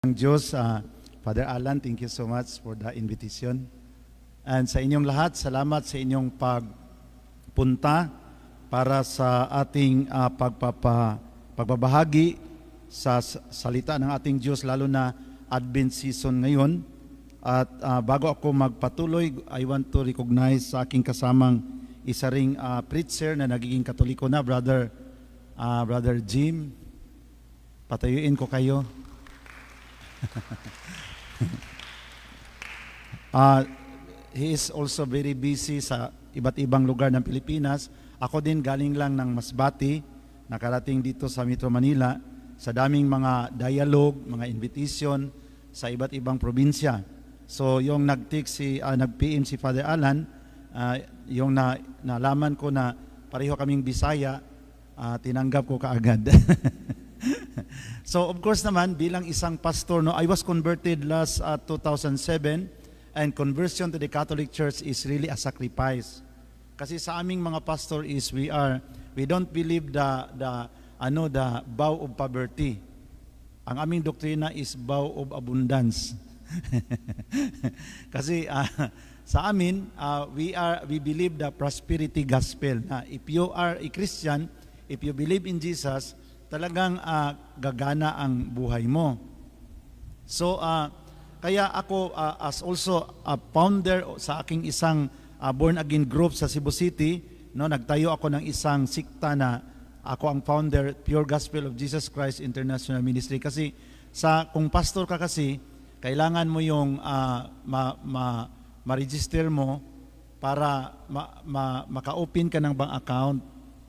Ang Diyos, Father Alan, thank you so much for the invitation. And sa inyong lahat, salamat sa inyong pagpunta para sa ating pagbabahagi sa salita ng ating Diyos, lalo na Advent season ngayon. At bago ako magpatuloy, I want to recognize sa aking kasamang isa ring preacher na nagiging Katoliko na, Brother Jim. Patayuin ko kayo. He is also very busy sa iba't ibang lugar ng Pilipinas. Ako din galing lang ng Masbate, nakarating dito sa Metro Manila sa daming mga dialogue, mga invitation sa iba't ibang probinsya. So yung nag-PM si Father Alan, yung nalaman ko na pareho kaming Bisaya, tinanggap ko kaagad. So of course naman, bilang isang pastor, I was converted last 2007, and conversion to the Catholic Church is really a sacrifice. Kasi sa aming mga pastor is we don't believe the vow of poverty. Ang aming doktrina is vow of abundance. Kasi sa amin, we believe the prosperity gospel. If you are a Christian, if you believe in Jesus, talagang gagana ang buhay mo. So, kaya ako as also a founder sa aking isang born again group sa Cebu City, nagtayo ako ng isang sikta na ako ang founder, Pure Gospel of Jesus Christ International Ministry. Kasi kung pastor ka kasi, kailangan mo yung ma-register mo para maka-open ka ng bank account,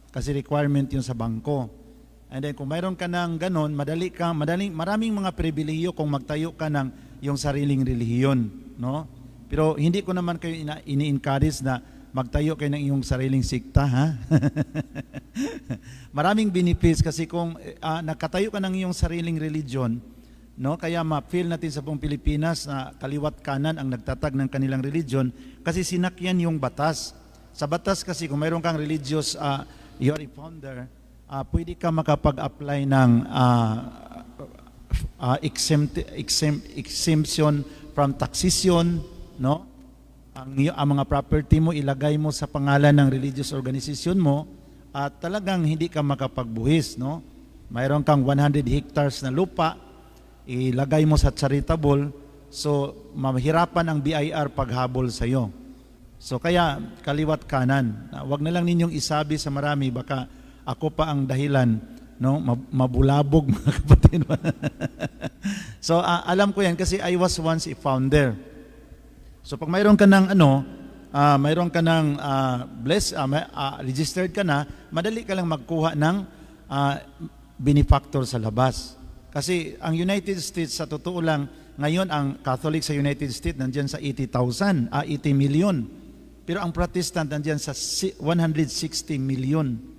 kasi requirement yun sa bangko. And then kung mayroon ka ng ganon, maraming mga pribilehiyo kung magtayo ka ng yung sariling relihiyon, no? Pero hindi ko naman kayo ini-encourage na magtayo kayo ng iyong sariling sikta, ha? Maraming benefits kasi kung nakatayo ka ng iyong sariling religion, no? Kaya ma-feel natin sa buong Pilipinas na kaliwat kanan ang nagtatag ng kanilang religion kasi sinakyan yung batas. Sa batas kasi kung mayroon kang religious, you are a founder, pwede ka makapag-apply ng exemption from taxation, no? Ang mga property mo ilagay mo sa pangalan ng religious organization mo at talagang hindi ka makapagbuhis, no? Mayroon kang 100 hectares na lupa, ilagay mo sa charitable, so mahirapan ang BIR paghabol sa iyo. So kaya kaliwat kanan, wag na lang ninyong isabi sa marami, baka ako pa ang dahilan, no? Mabulabog, mga kapatid. So alam ko yan kasi I was once a founder. So pag mayroon ka ng registered ka na, madali ka lang magkuha ng benefactor sa labas. Kasi ang United States, sa totoo lang, ngayon ang Catholic sa United States nandiyan sa 80 million. Pero ang Protestant nandiyan sa 160 million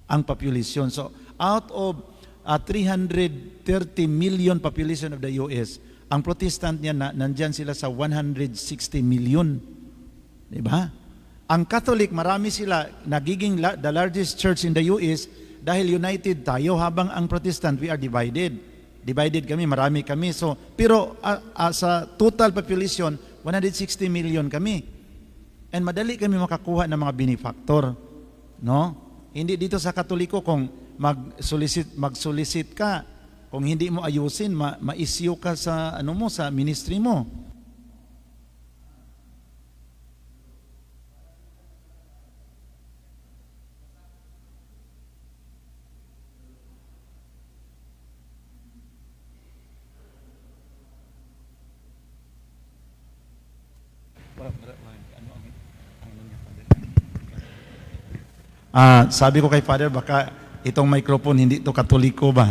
ang population. So out of 330 million population of the US, ang Protestant niya nandyan sila sa 160 million. Diba? Ang Catholic, marami sila, nagiging the largest church in the US dahil united tayo, habang ang Protestant, we are divided. Divided kami, marami kami. So, pero sa total population, 160 million kami. And madali kami makakuha ng mga benefactor. No? Hindi dito sa Katoliko, kung mag-solicit ka, kung hindi mo ayusin, ma-issue ka sa sa ministry mo. Sabi ko kay Father, baka itong microphone hindi ito Katoliko ba?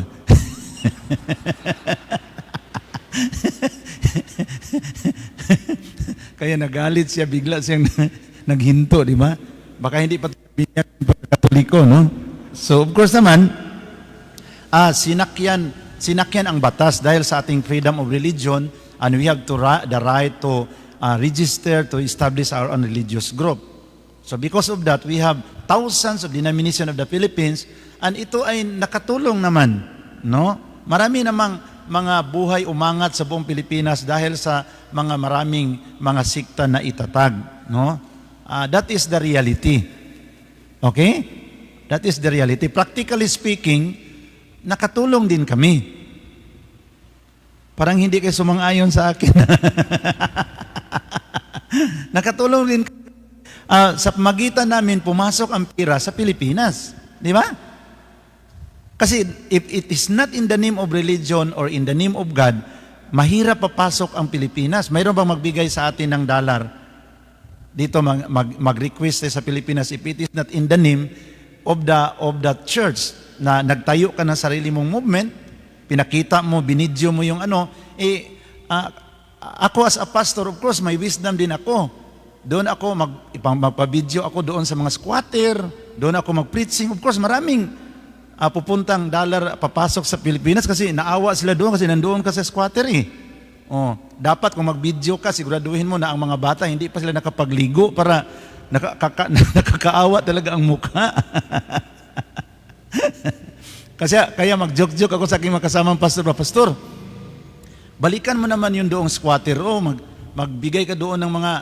Kaya nagalit siya, bigla siyang naghinto, di ba? Baka hindi pa binyag Katoliko, no? So of course naman, sinakyan ang batas dahil sa ating freedom of religion, and we have the right to register, to establish our own religious group. So because of that, we have thousands of denominations of the Philippines, and ito ay nakatulong naman, no? Marami namang mga buhay umangat sa buong Pilipinas dahil sa mga maraming mga sikta na itatag, no? That is the reality. Okay? That is the reality. Practically speaking, nakatulong din kami. Parang hindi kayo sumang-ayon sa akin. Nakatulong din sa pamagitan namin pumasok ang pira sa Pilipinas. Di ba? Kasi if it is not in the name of religion or in the name of God, mahirap papasok ang Pilipinas. Mayroon bang magbigay sa atin ng dollar? Dito mag-request sa Pilipinas if it is not in the name of the church na nagtayo ka ng sarili mong movement, pinakita mo, binidyo mo yung ako as a pastor, of course, may wisdom din ako. Doon ako magpa-video ako doon sa mga squatter, doon ako mag-preaching. Of course, maraming pupuntang dollar papasok sa Pilipinas kasi naawa sila doon kasi nandoon ka sa squatter eh. Dapat kung mag-video ka, siguraduhin mo na ang mga bata hindi pa sila nakapagligo para nakakaawa talaga ang mukha. Kasi kaya mag-joke-joke ako sa aking makasamang pastor, balikan mo naman yung doong squatter, magbigay ka doon ng mga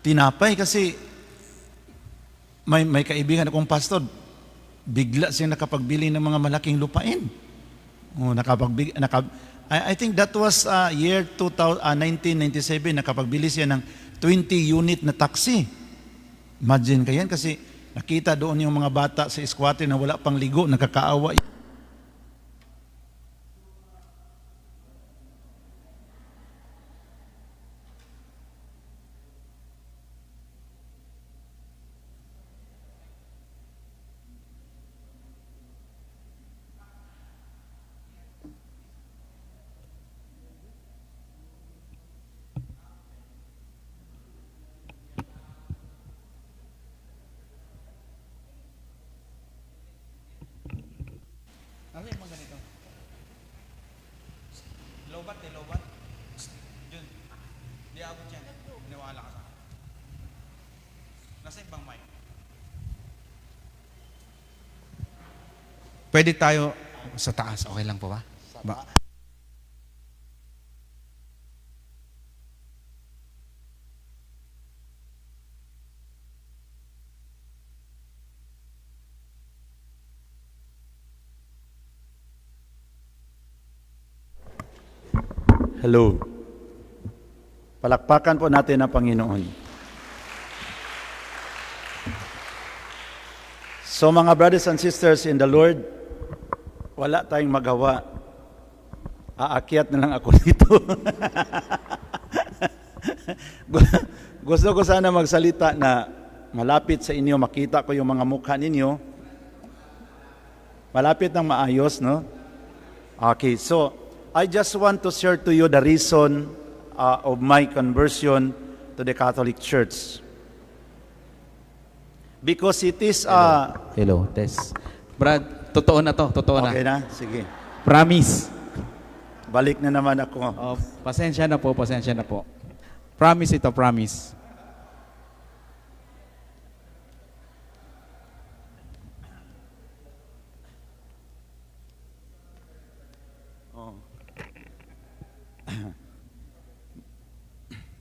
tinapay kasi may kaibigan akong pastor, bigla siyang nakapagbili ng mga malaking lupain. I think that was year 1997, nakapagbili siya ng 20 unit na taxi. Imagine kayan kasi nakita doon yung mga bata sa squatter na wala pang ligo, nakakaawa. Ano yung mga ganito? Lobat. Yun. Di abot yan. Niwala ka sa akin. Nasa ibang mic. Pwede tayo sa taas. Okay lang po ba? Hello. Palakpakan po natin ang Panginoon. So mga brothers and sisters in the Lord, wala tayong magawa. Aakyat na lang ako dito. Gusto ko sana magsalita na malapit sa inyo, makita ko yung mga mukha ninyo. Malapit ng maayos, no? Okay, so I just want to share to you the reason of my conversion to the Catholic Church. Because it is... Hello, test. Brad, totoo na to, totoo na. Okay na? Sige. Promise. Balik na naman ako. Pasensya na po. Promise ito, promise.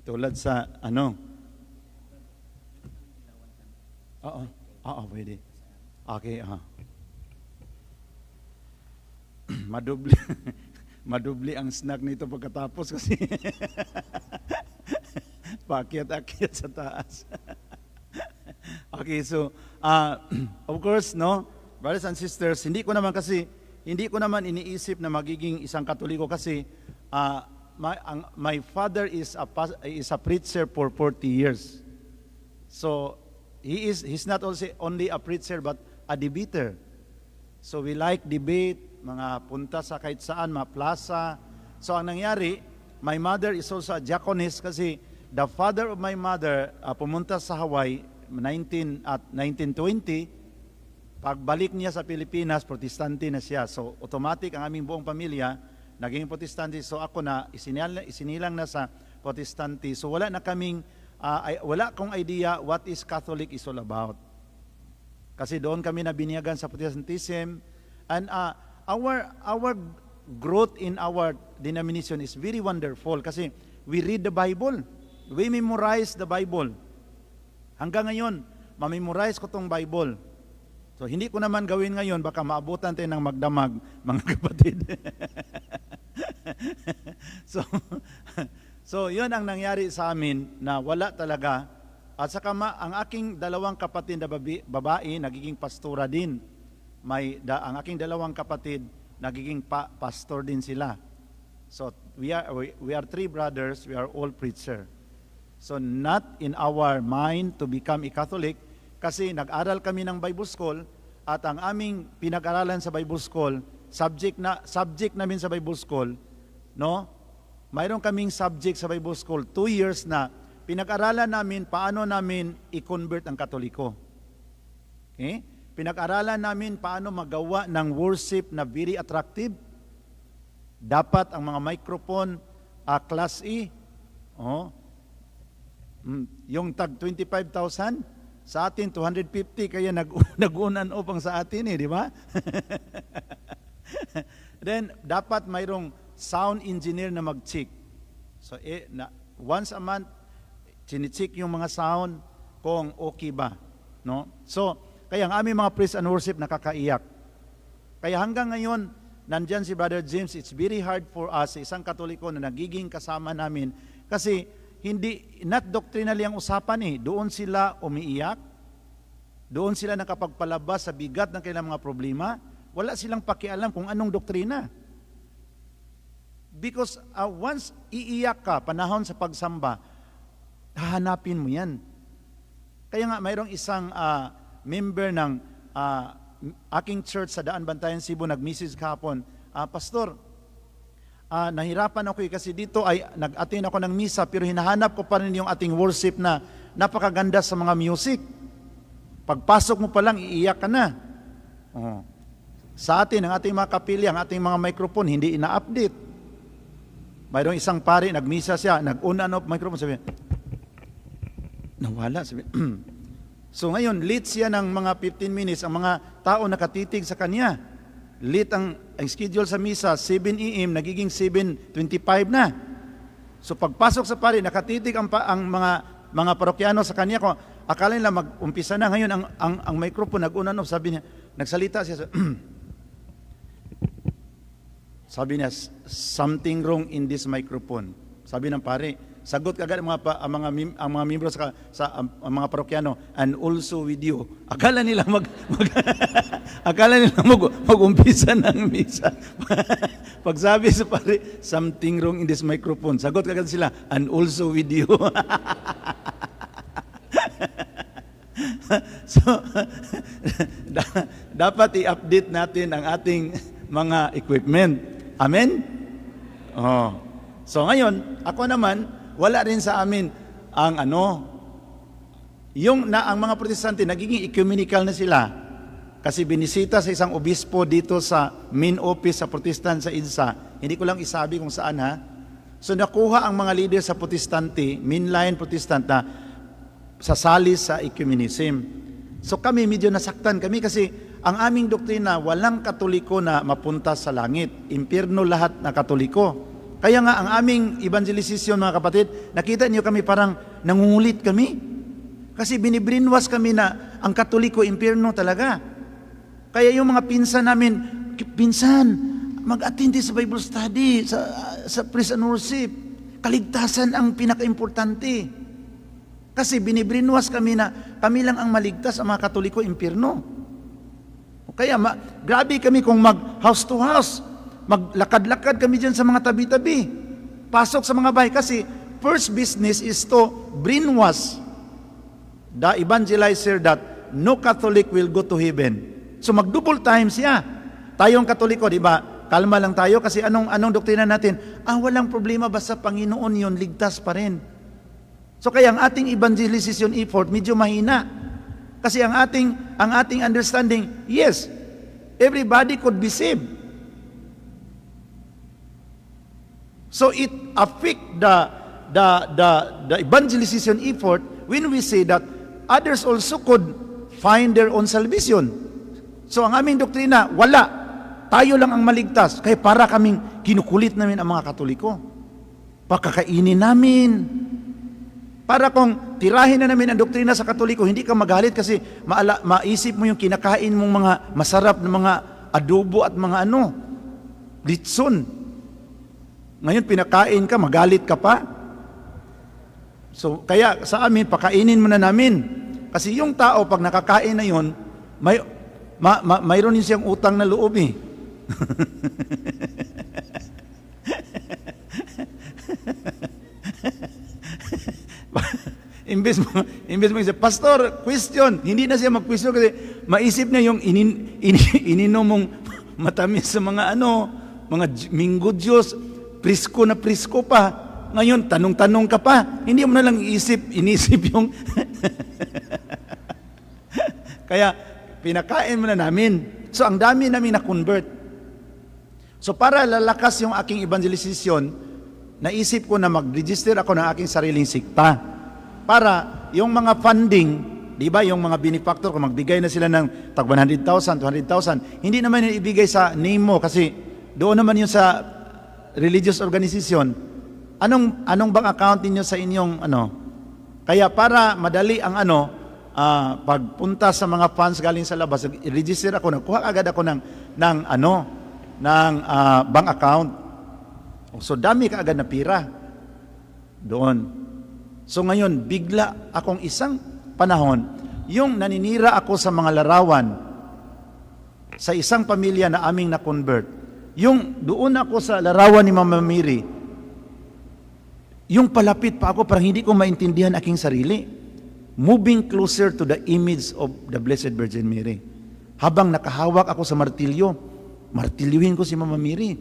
Tulad sa Oo, pwede. Okay, madubli ang snack nito pagkatapos kasi paakyat-akyat sa taas. Okay, so of course, no, brothers and sisters, hindi ko naman iniisip na magiging isang Katoliko kasi my father is a preacher for 40 years. So he's not only a preacher but a debater. So we like debate, mga punta sa kahit saan, mga plaza. So ang nangyari, my mother is also a diaconess kasi the father of my mother pumunta sa Hawaii 1920. Pagbalik niya sa Pilipinas, protestante na siya. So automatic ang aming buong pamilya naging protestante. So ako na isinilang na sa protestante. So wala akong idea what is Catholic is all about. Kasi doon kami nabinyagan sa Protestantism, and growth in our denomination is very wonderful kasi we read the Bible. We memorize the Bible. Hanggang ngayon, mamemorize ko tong Bible. So, hindi ko naman gawin ngayon, baka maabutan tayo ng magdamag, mga kapatid. so, yun ang nangyari sa amin na wala talaga. At saka ang aking dalawang kapatid na babae, nagiging pastora din. Ang aking dalawang kapatid, nagiging pastor din sila. So, we are three brothers, we are all preacher. So, not in our mind to become a Catholic, kasi nag-aral kami ng Bible School, at ang aming pinag-aralan sa Bible School, subject namin sa Bible School, no? Mayroon kaming subject sa Bible School, 2 years na, pinag-aralan namin paano namin i-convert ang Katoliko. Okay? Pinag-aralan namin paano magawa ng worship na very attractive. Dapat ang mga microphone, Class E, yung tag 25,000, sa atin 250, kaya nag-unan upang sa atin di ba? Then, dapat mayroong sound engineer na mag-check. So, once a month, chine-check yung mga sound kung okay ba. No? So, kaya ang aming mga praise and worship nakakaiyak. Kaya hanggang ngayon, nandyan si Brother James, it's very hard for us, isang Katoliko na nagiging kasama namin, kasi not doctrinally ang usapan doon sila umiiyak, doon sila nakapagpalabas sa bigat ng kanilang mga problema, wala silang pakialam kung anong doktrina. Because once iiyak ka, panahon sa pagsamba, hahanapin mo yan. Kaya nga mayroong isang member ng aking church sa Daan Bantayan, Cebu, nag-message kahapon, Pastor, nahirapan ako kasi dito ay nag-attend ako ng misa pero hinahanap ko pa rin yung ating worship na napakaganda sa mga music. Pagpasok mo pa lang, iiyak ka na. Sa atin, ang ating mga kapilya, ang ating mga microphone, hindi ina-update. Mayroong isang pari, nagmisa siya, nag-on and off microphone, sabi, nawala, sabi, so ngayon, late siya ng mga 15 minutes, ang mga tao nakatitig sa kanya. Late ang schedule sa misa, 7 AM, nagiging 7:25 na. So pagpasok sa pari, nakatitig ang mga parokyano sa kanya, kung akala nila mag-umpisa na. Ngayon, ang microphone, nag-on and off, sabi niya, nagsalita siya, sabi niya, something wrong in this microphone. Sabi ng pare, sagot kagad ang mga miyembro sa mga parokyano, and also with you. Akala nila mag-umpisa ng misa. Pag sabi sa pare, something wrong in this microphone, sagot kagad sila, and also with you. So, dapat i-update natin ang ating mga equipment. Amen? So ngayon, ako naman, wala rin sa amin ang ang mga protestante nagiging ecumenical na sila kasi binisita sa isang obispo dito sa main office sa protestant sa EDSA. Hindi ko lang isabi kung saan So nakuha ang mga leader sa protestante, mainline protestant na sasali sa ecumenism. So kami medyo nasaktan kami kasi ang aming doktrina, walang Katoliko na mapunta sa langit. Impyerno lahat na Katoliko. Kaya nga ang aming evangelisasyon, mga kapatid, nakita niyo kami parang nangungulit kami. Kasi binibrinwas kami na ang Katoliko, impyerno talaga. Kaya yung mga pinsan namin, pinsan, mag-attend sa Bible study, sa praise and worship. Kaligtasan ang pinaka-importante. Kasi binibrinwas kami na kami lang ang maligtas, ang mga Katoliko, impyerno. Kaya grabe kami kung mag-house to house, maglakad-lakad kami dyan sa mga tabi-tabi, pasok sa mga bahay, kasi first business is to brainwash the evangelizer that no Catholic will go to heaven. So mag-double times siya. Tayong Katoliko, di ba? Kalma lang tayo kasi anong doktrina natin? Walang problema, basta Panginoon yun, ligtas pa rin. So kaya ang ating evangelization effort medyo mahina. Kasi ang ating understanding, yes, everybody could be saved. So it affect the evangelization effort when we say that others also could find their own salvation. So ang aming doktrina, wala. tayo lang ang maligtas. Kaya para kaming kinukulit namin ang mga Katoliko. Pakakainin namin. Para kung tirahin na namin ang doktrina sa Katoliko, hindi ka magalit kasi maisip mo yung kinakain mong mga masarap na mga adobo at mga litson. Ngayon pinakain ka, magalit ka pa. So kaya sa amin, pakainin mo na namin. Kasi yung tao, pag nakakain na yun, mayroon din siyang utang na loob eh. Imbes mo isa, Pastor, question. Hindi na siya mag-question kasi maisip niya yung ininom mong matamis sa mga mga minggo Diyos, prisko na prisko pa. Ngayon, tanong-tanong ka pa. Hindi mo na lang inisip yung... Kaya, pinakain mo na namin. So, ang dami namin na-convert. So, para lalakas yung aking evangelization, naisip ko na mag-register ako ng aking sariling sikta. Para yung mga funding, di ba, yung mga benefactor, kung magbigay na sila ng tag 100,000, 200,000, hindi naman yung ibigay sa name mo kasi doon naman yun sa religious organization. Anong bang account niyo sa inyong Kaya para madali ang pagpunta sa mga funds galing sa labas, register ako, nagkuha agad ako ng bank account. So dami ka agad na pira doon. So ngayon, bigla akong isang panahon, yung naninira ako sa mga larawan sa isang pamilya na aming na-convert. Yung doon ako sa larawan ni Mama Mary, yung palapit pa ako, parang hindi ko maintindihan aking sarili. Moving closer to the image of the Blessed Virgin Mary. Habang nakahawak ako sa martilyo, martilyuhin ko si Mama Mary.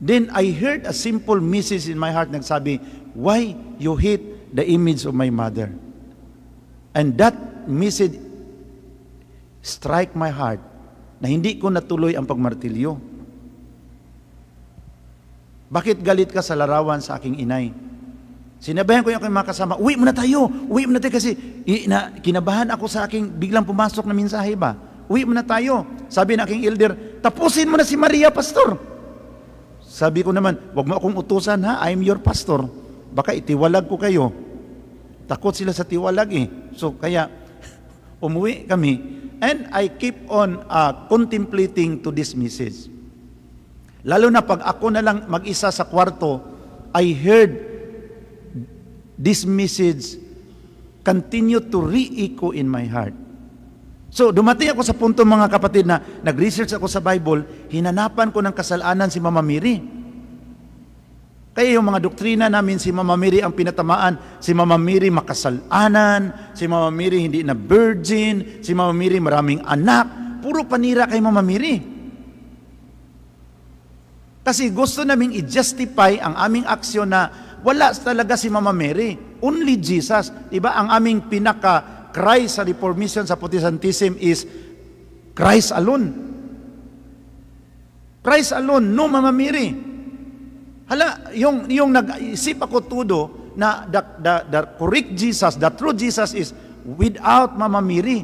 Then I heard a simple message in my heart nagsabi, why you hate the image of my mother? And that message strike my heart na hindi ko natuloy ang pagmartilyo. Bakit galit ka sa larawan sa aking inay? Sinabayan ko yung aking mga kasama, uwi mo na tayo kasi kinabahan ako sa aking biglang pumasok na mensahe ba? Uwi mo na tayo. Sabi ng aking elder, tapusin mo na si Maria, Pastor. Sabi ko naman, wag mo akong utusan ha, I'm your pastor. Baka itiwalag ko kayo. Takot sila sa tiwalag eh. So kaya, umuwi kami. And I keep on contemplating to this message. Lalo na pag ako na lang mag-isa sa kwarto, I heard this message continue to re-echo in my heart. So, dumating ako sa punto mga kapatid na nag-research ako sa Bible, hinanapan ko ng kasalanan si Mama Mary. Kaya yung mga doktrina namin, si Mama Mary ang pinatamaan, si Mama Mary makasalanan, si Mama Mary hindi na virgin, si Mama Mary maraming anak, puro panira kay Mama Mary. Kasi gusto naming i-justify ang aming aksyon na wala talaga si Mama Mary, only Jesus. Diba? Ang aming pinaka-cry sa Reformation, sa Protestantism is Christ alone. Christ alone, no Mama Mary. Hala, yung nag-isip ako todo na the correct Jesus, the true Jesus is without Mama Mary.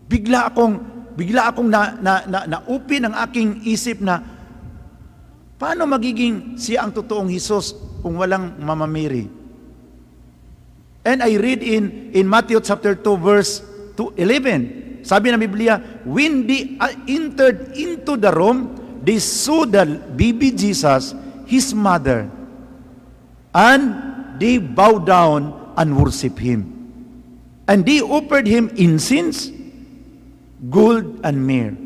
Bigla akong na-upin ang aking isip na paano magiging siya ang totoong Jesus kung walang Mama Mary? And I read in Matthew chapter 2 verse 11. Sabi ng Biblia, when they entered into the room, they saw the baby Jesus, his mother, and they bowed down and worship him. And they offered him incense, gold, and myrrh.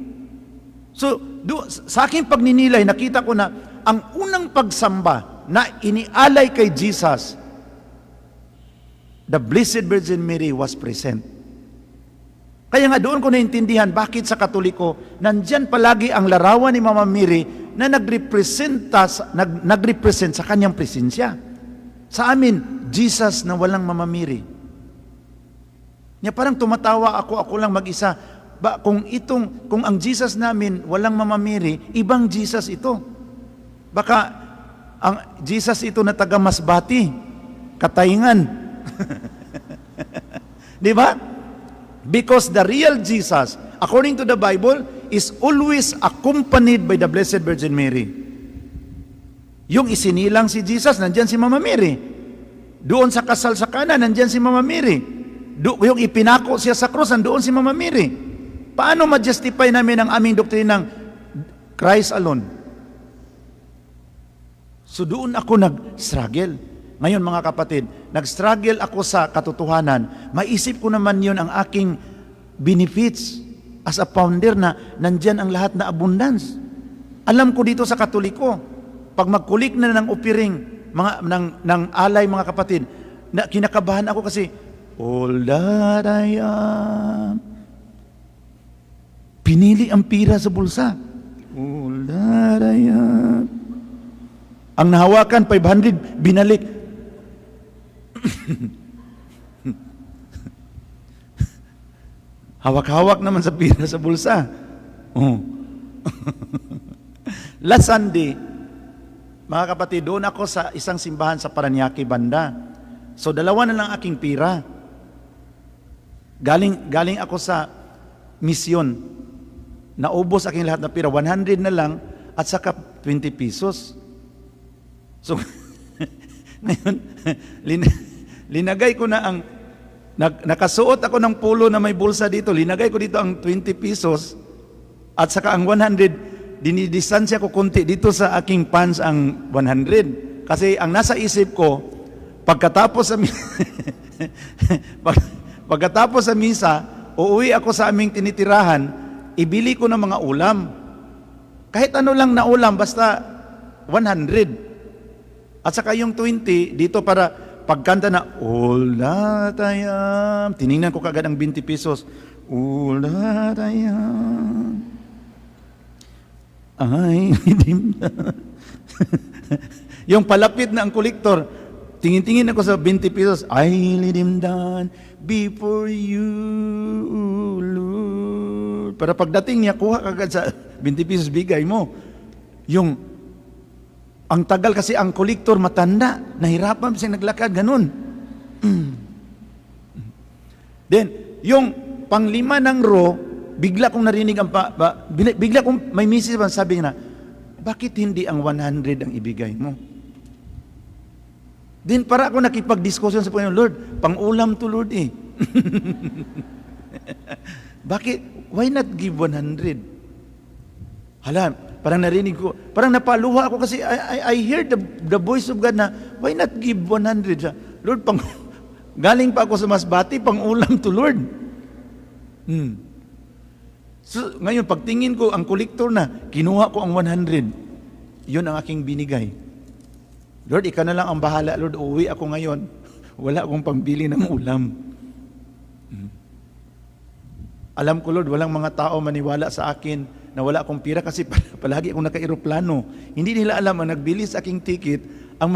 So, sa aking pagninilay, nakita ko na ang unang pagsamba na inialay kay Jesus, the Blessed Virgin Mary was present. Kaya nga doon ko naintindihan bakit sa Katoliko, nandyan palagi ang larawan ni Mama Mary na nagrepresent sa kanyang presensya. Sa amin, Jesus na walang Mama Mary. Niya parang tumatawa ako lang mag-isa. Kung ang Jesus namin walang Mama Mary, ibang Jesus ito. Baka ang Jesus ito na taga Masbati, Katayngan. Di ba? Because the real Jesus, according to the Bible, is always accompanied by the Blessed Virgin Mary. Yung isinilang si Jesus, nandyan si Mama Mary. Doon sa kasal sa Cana, nandyan si Mama Mary. Yung ipinako siya sa krus, nandoon si Mama Mary. Paano ma-justify namin ang aming doktrinang Christ alone? So doon ako nag-struggle. Ngayon mga kapatid, nag-struggle ako sa katotohanan. Maisip ko naman yun ang aking benefits as a founder na nandyan ang lahat na abundance. Alam ko dito sa Katoliko, pag magkulik na ng upiring, ng alay mga kapatid, na kinakabahan ako kasi, all that I am. Pinili ang pira sa bulsa. All that I am. Ang nahawakan, 500, binalik. Hawak-hawak naman sa pira sa bulsa. Oh. Last Sunday, mga kapatid, doon ako sa isang simbahan sa Paranaque banda. So, 2 na lang aking pira. Galing ako sa misyon. Naubos aking lahat na pira. 100 na lang at saka 20 pesos. So, ngayon, linagay ko na ang, nakasuot ako ng polo na may bulsa dito, linagay ko dito ang 20 pesos at saka ang 100, dinidistansya ko konti dito sa aking pants ang 100. Kasi ang nasa isip ko, pagkatapos sa pagkatapos sa misa, uuwi ako sa aming tinitirahan, ibili ko ng mga ulam. Kahit ano lang na ulam, basta 100. At saka yung 20, dito para pagkanta na, all that I am. Tiningnan ko kagad ang 20 pesos. All that I am. I redeemed. Yung palapit na ang kolektor, tingin-tingin ako sa 20 pesos. I laid him down before you, Lord. Para pagdating niya, kuha kagad sa 20 pesos, bigay mo. Yung ang tagal kasi ang kolektor matanda, nahirapan siya naglakad, ganun. Then, yung panglima ng row, bigla kong narinig bigla kong may message ba, sabi niya na, bakit hindi ang 100 ang ibigay mo? Then, para ako nakipag-discussion sa Panginoon, Lord, pang-ulam to Lord eh. Bakit? Why not give 100? Hala, parang narinig ko, parang napaluha ako kasi I heard the voice of God na, why not give 100? Siya, Lord, galing pa ako sa Masbati, pang-ulam to Lord. So, ngayon, pagtingin ko, ang kolektor na, kinuha ko ang 100. Yun ang aking binigay. Lord, ikaw na lang ang bahala. Lord, uwi ako ngayon. Wala akong pambili ng ulam. Alam ko, Lord, walang mga tao maniwala sa akin na wala akong pira kasi palagi akong naka-aeroplano. Hindi nila alam ang nagbili sa aking ticket, ang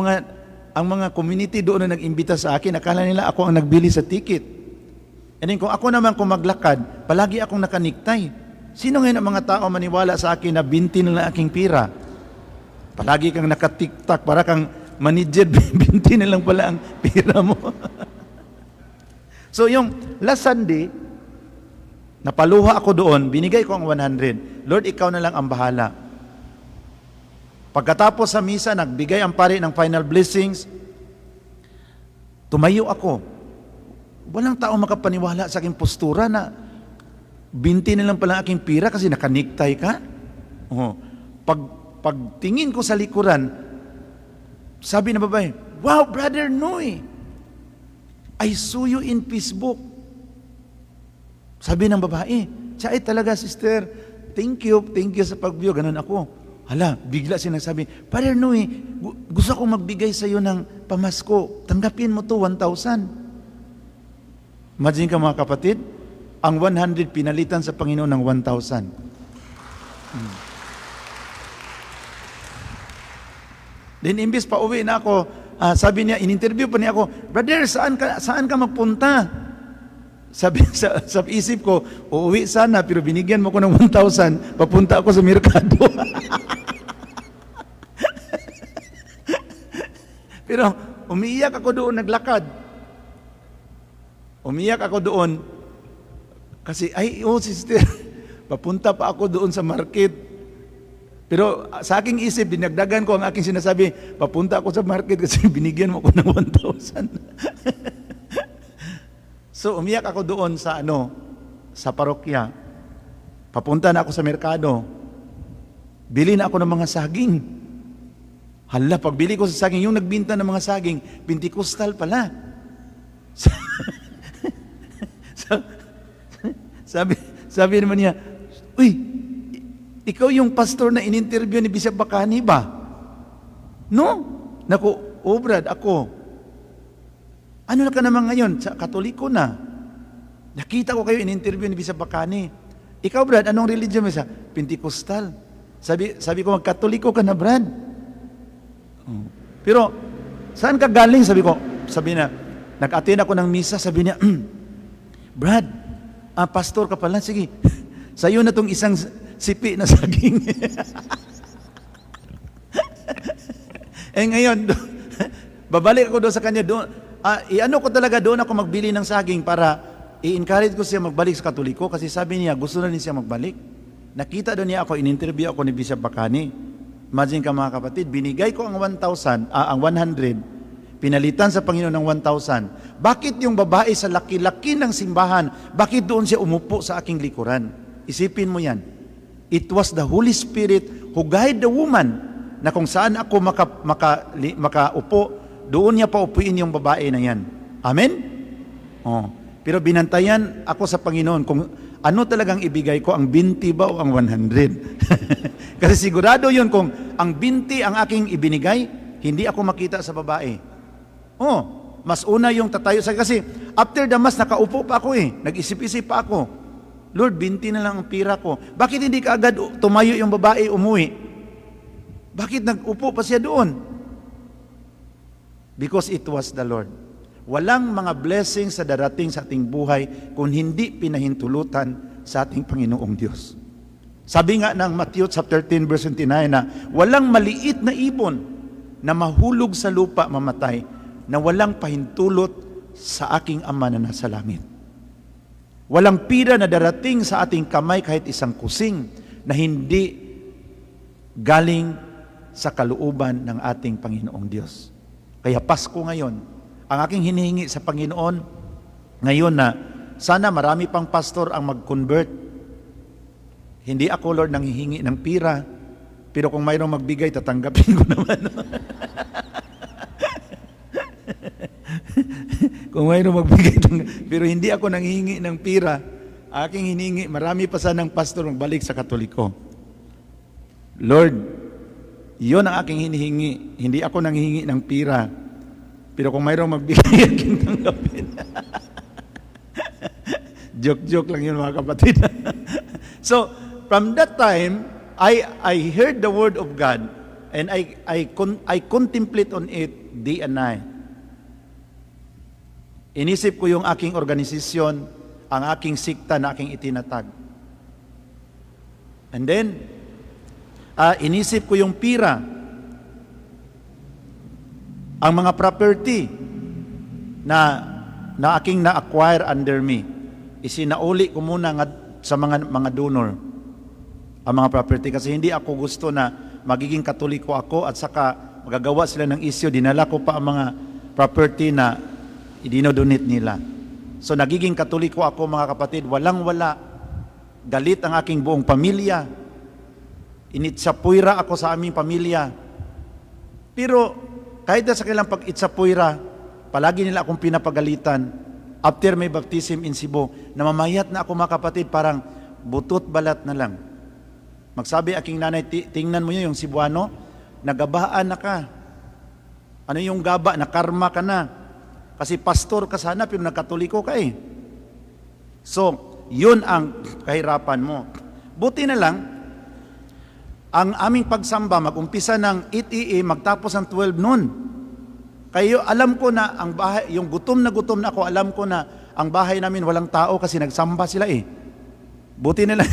mga community doon na nag-imbita sa akin, akala nila ako ang nagbili sa ticket. And then kung ako naman kung maglakad, palagi akong nakaniktay. Sino ngayon ang mga tao maniwala sa akin na 20 na lang aking pira? Palagi kang nakatiktak, para kang manager, 20 na lang pala ang pira mo. So yung last Sunday, napaluha ako doon, binigay ko ang 100. Lord, ikaw na lang ang bahala. Pagkatapos sa misa, nagbigay ang pari ng final blessings. Tumayo ako. Walang tao makapaniwala sa aking postura na 20 na lang pala aking pira kasi nakaniktay ka. Pagtingin ko sa likuran, sabi na babae, wow, Brother Noy, I saw you in Facebook. Sabi ng babae, siya ay talaga, sister, thank you sa pag-view. Ganun ako. Hala, bigla sinasabi, Brother Noy, gusto kong magbigay sa iyo ng pamasko. Tanggapin mo to 1,000. Imagine ka mga kapatid, ang 100 pinalitan sa Panginoon ng 1,000. Then imbis pa uwi na ako, sabi niya, in-interview pa niya ako, Brother, saan ka magpunta? Sabi sa isip ko, uuwi sana, pero binigyan mo ko ng 1,000, papunta ako sa merkado. Pero umiiyak ako doon, naglakad. Umiyak ako doon, kasi, sister, papunta pa ako doon sa market. Pero sa aking isip, dinagdagan ko ang aking sinasabi, papunta ako sa market kasi binigyan mo ko ng 1,000. So umiyak ako doon sa sa parokya. Papunta na ako sa merkado. Bili na ako ng mga saging. Hala, pagbili ko sa saging, yung nagbinta ng mga saging, Pentecostal pala. Sabi naman niya, uy, ikaw yung pastor na in-interview ni Bishop Bacani ba? No? Naku, Brad, ako. Ano na ka naman ngayon? Sa Katoliko na. Nakita ko kayo in-interview ni Bishop Bacani. Ikaw, Brad, anong religion mo? Pentecostal. Sabi ko, mag-Katoliko ka na, Brad. Pero, saan ka galing? Sabi na, nag-attend ako ng misa, sabi niya, Brad, pastor ka pala, sige, sa'yo na tong isang sipi na saging. Ngayon, babalik ako doon sa kanya, ko talaga doon ako magbili ng saging para i-encourage ko siya magbalik sa Katoliko kasi sabi niya, gusto na rin siya magbalik. Nakita doon niya ako, in-interview ako ni Bishop Bacani. Imagine ka mga kapatid, binigay ko ang 1,000, ang 100, pinalitan sa Panginoon ng 1,000. Bakit yung babae sa laki-laki ng simbahan, bakit doon siya umupo sa aking likuran? Isipin mo yan. It was the Holy Spirit who guided the woman na kung saan ako makaupo, doon niya paupuin yung babae na yan. Amen? Pero binantayan ako sa Panginoon kung ano talagang ibigay ko, ang 20 ba o ang 100? Kasi sigurado yun kung ang 20 ang aking ibinigay, hindi ako makita sa babae. Mas una yung tatayo sa kasi after the mass nakaupo pa ako nag-isip-isip pa ako. Lord, 20 na lang ang pira ko. Bakit hindi ka agad tumayo yung babae umuwi? Bakit nag-upo pa siya doon? Because it was the Lord. Walang mga blessings sa darating sa ating buhay kung hindi pinahintulutan sa ating Panginoong Diyos. Sabi nga ng Matthew chapter 13 verse 29 na walang maliit na ibon na mahulog sa lupa mamatay na walang pahintulot sa aking Ama na nasa langit. Walang pira na darating sa ating kamay kahit isang kusing na hindi galing sa kalooban ng ating Panginoong Diyos. Kaya Pasko ngayon, ang aking hinihingi sa Panginoon ngayon na sana marami pang pastor ang mag-convert. Hindi ako, Lord, nanghihingi ng pira, pero kung mayroong magbigay, tatanggapin ko naman. Kung mayroong magbigay, pero hindi ako nanghihingi ng pira. Aking hiningi, marami pa sanang pastor magbalik sa Katoliko. Lord, yun ang aking hinihingi. Hindi ako nanghihingi ng pira. Pero kung mayroong magbigay, aking tanggapin. Joke-joke lang yun mga kapatid. So, from that time, I heard the word of God and I contemplate on it day and night. Inisip ko yung aking organisasyon, ang aking sikta na aking itinatag. And then, inisip ko yung pira, ang mga property na aking na-acquire under me, isinauli ko muna sa mga donor ang mga property kasi hindi ako gusto na magiging Katoliko ako at saka magagawa sila ng issue, dinala ko pa ang mga property na idinodonate nila. So nagiging Katoliko ako mga kapatid, walang-wala, galit ang aking buong pamilya, initsapuira ako sa aming pamilya. Pero kahit na sa kailang pag-itsapuira, palagi nila akong pinapagalitan. After may baptism in Cebu, namamayat na ako mga kapatid, parang butot balat na lang. Magsabi aking nanay, tingnan mo yung Cebuano, nagabaan na ka. Ano yung gaba? Nakarma ka na. Kasi pastor ka sana, pero nagkatoliko ka So, yun ang kahirapan mo. Buti na lang, ang aming pagsamba, mag-umpisa ng 8 AM, magtapos ng 12 noon. Kayo, alam ko na ang bahay, yung gutom na ako, alam ko na ang bahay namin walang tao kasi nagsamba sila Buti na lang,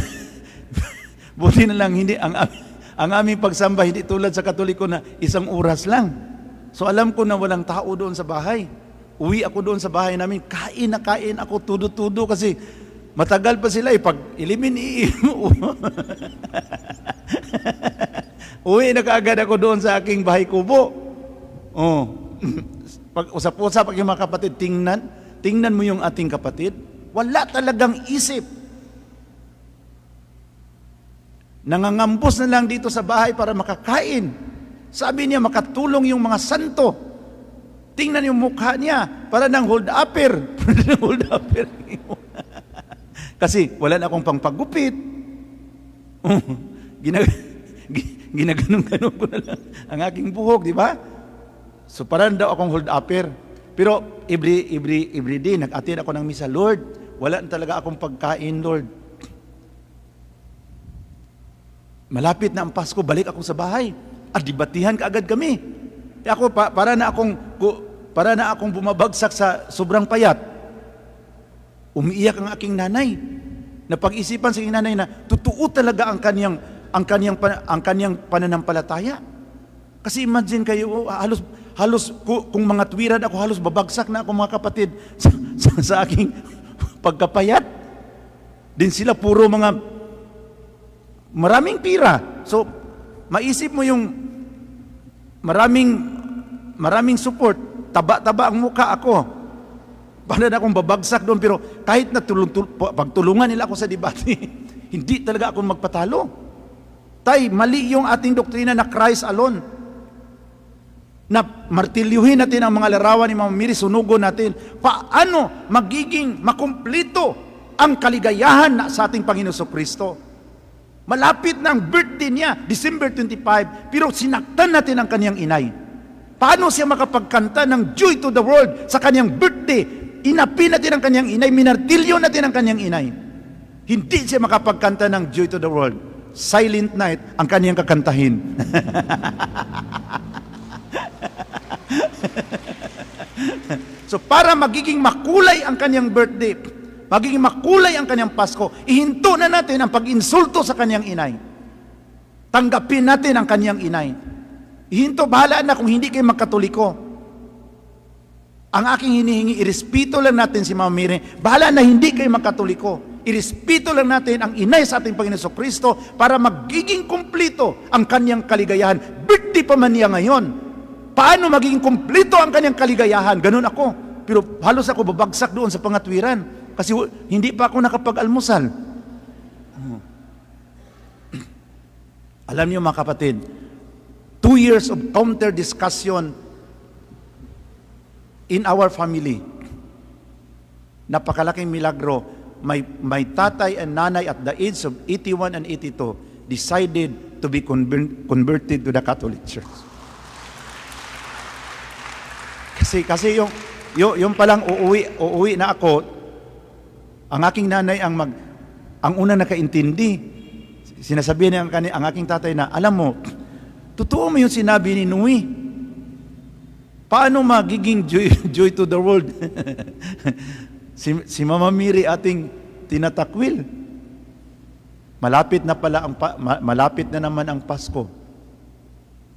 buti na lang hindi ang aming pagsamba hindi tulad sa Katoliko na 1 oras lang. So alam ko na walang tao doon sa bahay. Uwi ako doon sa bahay namin, kain ako tudo-tudo kasi Matagal pa sila pag ilimin uwi na kaagad ako doon sa aking bahay kubo. Oh. Pag usap-usap ang mga kapatid, tingnan mo yung ating kapatid. Wala talagang isip. Nangangambos na lang dito sa bahay para makakain. Sabi niya, makatulong yung mga santo. Tingnan yung mukha niya, para ng hold-upper. Hold-upper. Kasi wala na akong pangpagupit. Ginaganong-ganong ko na lang ang aking buhok, di ba? So parang daw akong hold-upper. Pero every day, nag-attend ako ng misa, Lord, wala na talaga akong pagkain, Lord. Malapit na ang Pasko, balik ako sa bahay. Dibatihan kaagad kami. Ako, para na akong bumabagsak sa sobrang payat. Umiiyak ang aking nanay. Napag-isipan sa aking nanay na totoo talaga ang kanyang pananampalataya. Kasi imagine kayo, halos kung mga tuwiran ako, halos babagsak na ako mga kapatid sa aking pagkapayat. Din sila puro mga maraming pira. So, maisip mo yung maraming support, taba-taba ang mukha ako. Paano na akong babagsak doon, pero kahit na pagtulungan nila ako sa debate, hindi talaga ako magpatalo. Tay, mali yung ating doktrina na Christ alone. Na martilyuhin natin ang mga larawan ni Mama Mary, sunugon natin. Paano magiging makumplito ang kaligayahan na sa ating Panginoon Kristo? Malapit na ang birthday niya, December 25, pero sinaktan natin ang kanyang inay. Paano siya makapagkanta ng Joy to the World sa kanyang birthday? Inapi natin ang kanyang inay, minartilyo natin ang kanyang inay. Hindi siya makapagkanta ng Joy to the World. Silent Night ang kanyang kakantahin. So para magiging makulay ang kanyang birthday, magiging makulay ang kanyang Pasko, ihinto na natin ang pag-insulto sa kanyang inay. Tanggapin natin ang kanyang inay. Ihinto, bahala na kung hindi kayo magkatoliko. Ang aking hinihingi, irespeto lang natin si Mama Mary. Bahala na hindi kayo magkatoliko. Irespeto lang natin ang inay sa ating Panginoon Kristo para magiging kumplito ang kanyang kaligayahan. Birthday pa man niya ngayon. Paano magiging kumplito ang kanyang kaligayahan? Ganun ako. Pero halos ako babagsak doon sa pangatwiran. Kasi hindi pa ako nakapag-almusal. Alam niyo mga kapatid, 2 years of counter discussion in our family. Napakalaking milagro. My tatay and nanay at the age of 81 and 82 decided to be converted to the Catholic Church. Kasi yung palang uuwi na ako, ang aking nanay ang unang nakaintindi. Sinasabihan niya ang aking tatay na, alam mo, totoo mo yung sinabi ni Nui. Paano magiging joy to the world? si Mama Mary ating tinatakwil. Malapit na naman ang Pasko.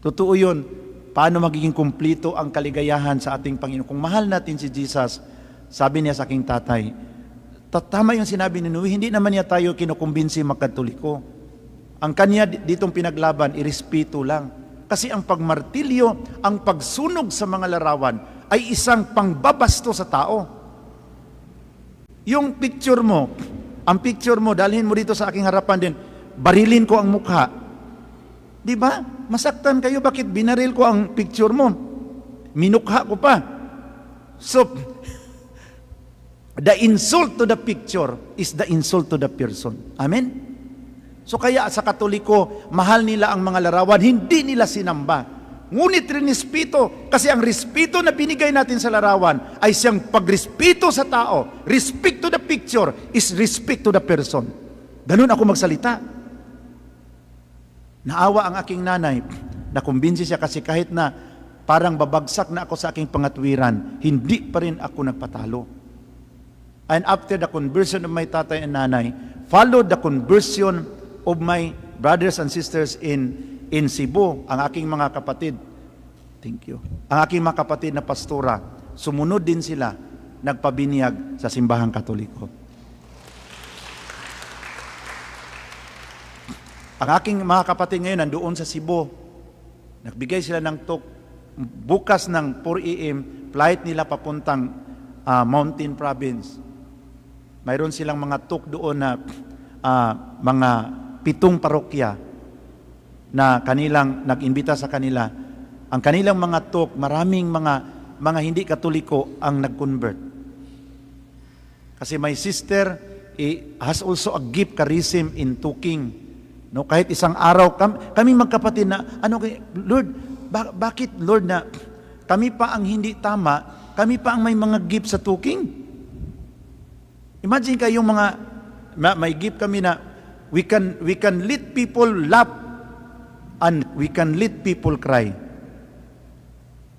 Totoo yun. Paano magiging kumplito ang kaligayahan sa ating Panginoon? Kung mahal natin si Jesus, sabi niya sa aking tatay, tama yung sinabi ni Nui, hindi naman niya tayo kinukumbinsi magkatoliko. Ang kanya ditong pinaglaban, irespeto lang. Kasi ang pagmartilyo, ang pagsunog sa mga larawan, ay isang pangbabasto sa tao. Yung picture mo, ang picture mo, dalhin mo dito sa aking harapan din, barilin ko ang mukha. Di ba? Masaktan kayo, bakit binaril ko ang picture mo? Minukha ko pa. So, the insult to the picture is the insult to the person. Amen? So kaya sa Katoliko, mahal nila ang mga larawan, hindi nila sinamba. Ngunit rinespeto, kasi ang respeto na binigay natin sa larawan ay siyang pagrespeto sa tao. Respect to the picture is respect to the person. Ganun ako magsalita. Naawa ang aking nanay, nakumbinsi siya kasi kahit na parang babagsak na ako sa aking pangatwiran, hindi pa rin ako nagpatalo. And after the conversion of my tatay and nanay, followed the conversion of my brothers and sisters in Cebu, ang aking mga kapatid. Thank you. Ang aking mga kapatid na pastora, sumunod din sila, nagpabinyag sa simbahang Katoliko. Ang aking mga kapatid ngayon nandoon sa Cebu. Nagbigay sila ng talk. Bukas ng 4 a.m., flight nila papuntang Mountain Province. Mayroon silang mga talk doon na mga 7 parokya na kanilang nag-imbita sa kanila. Ang kanilang mga talk, maraming mga hindi Katoliko ang nag-convert. Kasi my sister has also a gift charism in talking. No, kahit isang araw kami magkapatid na Lord, bakit Lord na kami pa ang hindi tama, kami pa ang may mga gift sa talking? Imagine kayong may gift kami na we can let people laugh and we can let people cry.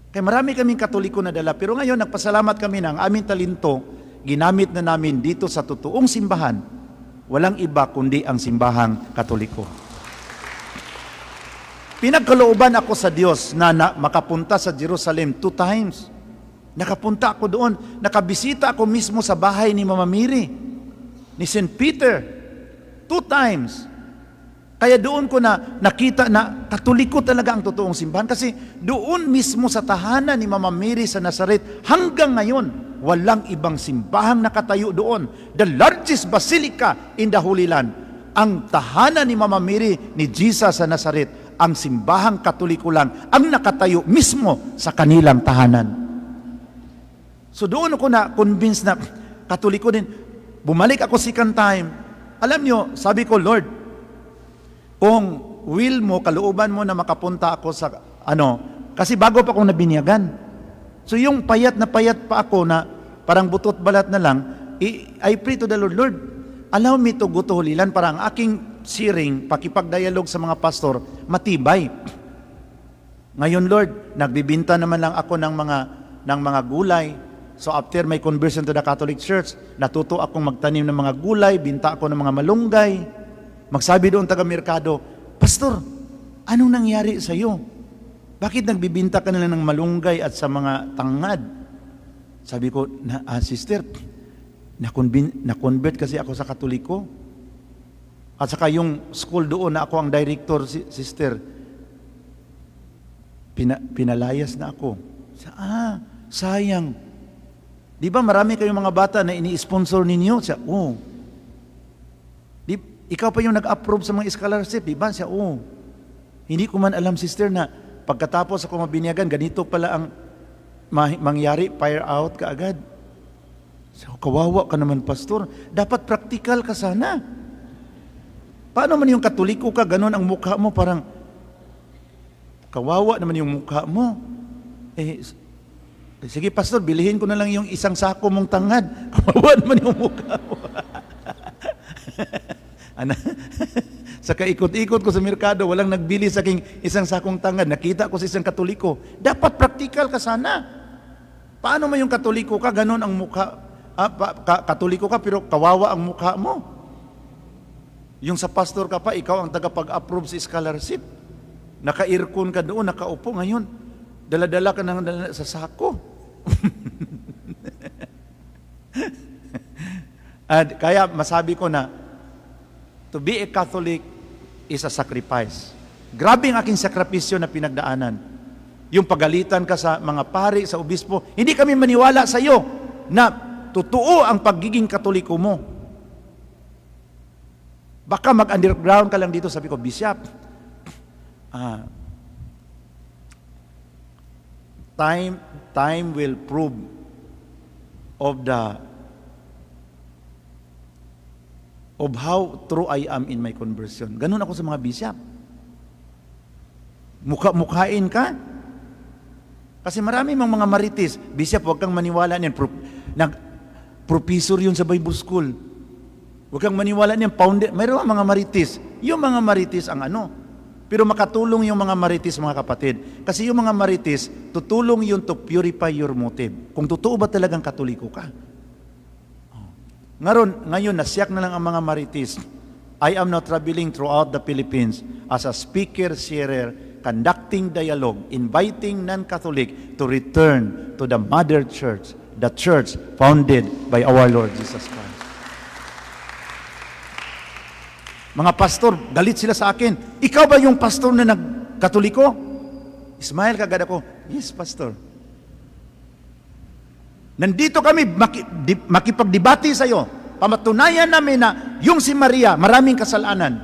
Kaya marami kaming Katoliko na dala, pero ngayon nagpasalamat kami na ang aming talento ginamit na namin dito sa totoong simbahan. Walang iba kundi ang simbahang Katoliko. Pinagkalooban ako sa Diyos na makapunta sa Jerusalem 2 times. Nakapunta ako doon. Nakabisita ako mismo sa bahay ni Mama Miri, ni St. Peter. 2 times. Kaya doon ko nakita na Katoliko talaga ang totoong simbahan. Kasi doon mismo sa tahanan ni Mama Mary sa Nazaret, hanggang ngayon, walang ibang simbahang nakatayo doon. The largest basilica in the Holy Land. Ang tahanan ni Mama Mary ni Jesus sa Nazaret, ang simbahang Katoliko lang ang nakatayo mismo sa kanilang tahanan. So doon ako na-convince na Katoliko din. Bumalik ako second time. Alam nyo, sabi ko, Lord, kung will mo, kalooban mo na makapunta ako sa kasi bago pa akong nabinyagan. So yung payat pa ako na parang butot balat na lang, I pray to the Lord, Lord, allow me to go to Holy Land para ang aking sharing, pakipag-dialog sa mga pastor, matibay. Ngayon, Lord, nagbibinta naman lang ako ng mga gulay. So after my conversion to the Catholic Church, natuto akong magtanim ng mga gulay, binta ako ng mga malunggay. Magsabi doon taga-merkado, Pastor, anong nangyari sa iyo? Bakit nagbibinta ka na lang ng malunggay at sa mga tangad? Sabi ko, Sister, na-convert kasi ako sa Katoliko. At saka yung school doon na ako ang director, Sister, pinalayas na ako. Sayang. Di ba marami kayong mga bata na ini-sponsor ninyo? Siya, ikaw pa yung nag-approve sa mga scholarship, di ba? Siya, Hindi ko man alam, sister, na pagkatapos ako mabinyagan, ganito pala ang mangyari, fire out ka agad. So, kawawa ka naman, pastor. Dapat practical ka sana. Paano man yung Katoliko ka, ganun ang mukha mo, parang kawawa naman yung mukha mo. Sige, pastor, bilihin ko na lang yung isang sako mong tangad. Kawawa naman yung mukha mo. Sa kaikot-ikot ko sa merkado, walang nagbili sa aking isang sakong tangad. Nakita ko sa isang Katoliko. Dapat practical ka sana. Paano man yung Katoliko ka, ganun ang mukha. Katoliko ka pero kawawa ang mukha mo. Yung sa pastor ka pa, ikaw ang tagapag-approve sa scholarship. Naka-earcon ka doon, nakaupo. Ngayon, dala-dala ka ng sa sako. At kaya masabi ko na, to be a Catholic is a sacrifice. Grabe ang aking sakripisyo na pinagdaanan. Yung pagalitan ka sa mga pari, sa obispo, hindi kami maniwala sa iyo na totoo ang pagiging Katoliko mo. Baka mag-underground ka lang dito, sabi ko, Bishop, time will prove of how true I am in my conversion. Ganun ako sa mga bishop. Mukhain ka. Kasi marami mga marites. Bishop, huwag kang maniwala niyan. Professor yun sa Bible School. Huwag kang maniwala niyan. Mayroon mga marites. Yung mga marites ang Pero makatulong yung mga marites, mga kapatid. Kasi yung mga marites, tutulong yun to purify your motive. Kung totoo ba talagang Katoliko ka. Ngayon, nasiyak na lang ang mga marites. I am now traveling throughout the Philippines as a speaker, sharer, conducting dialogue, inviting non-Catholic to return to the Mother Church, the church founded by our Lord Jesus Christ. Mga pastor, galit sila sa akin. Ikaw ba yung pastor na nagkatoliko? Smile kagad ako. Yes, pastor. Nandito kami makipagdebate sa iyo. Pamatunayan namin na yung si Maria, maraming kasalanan.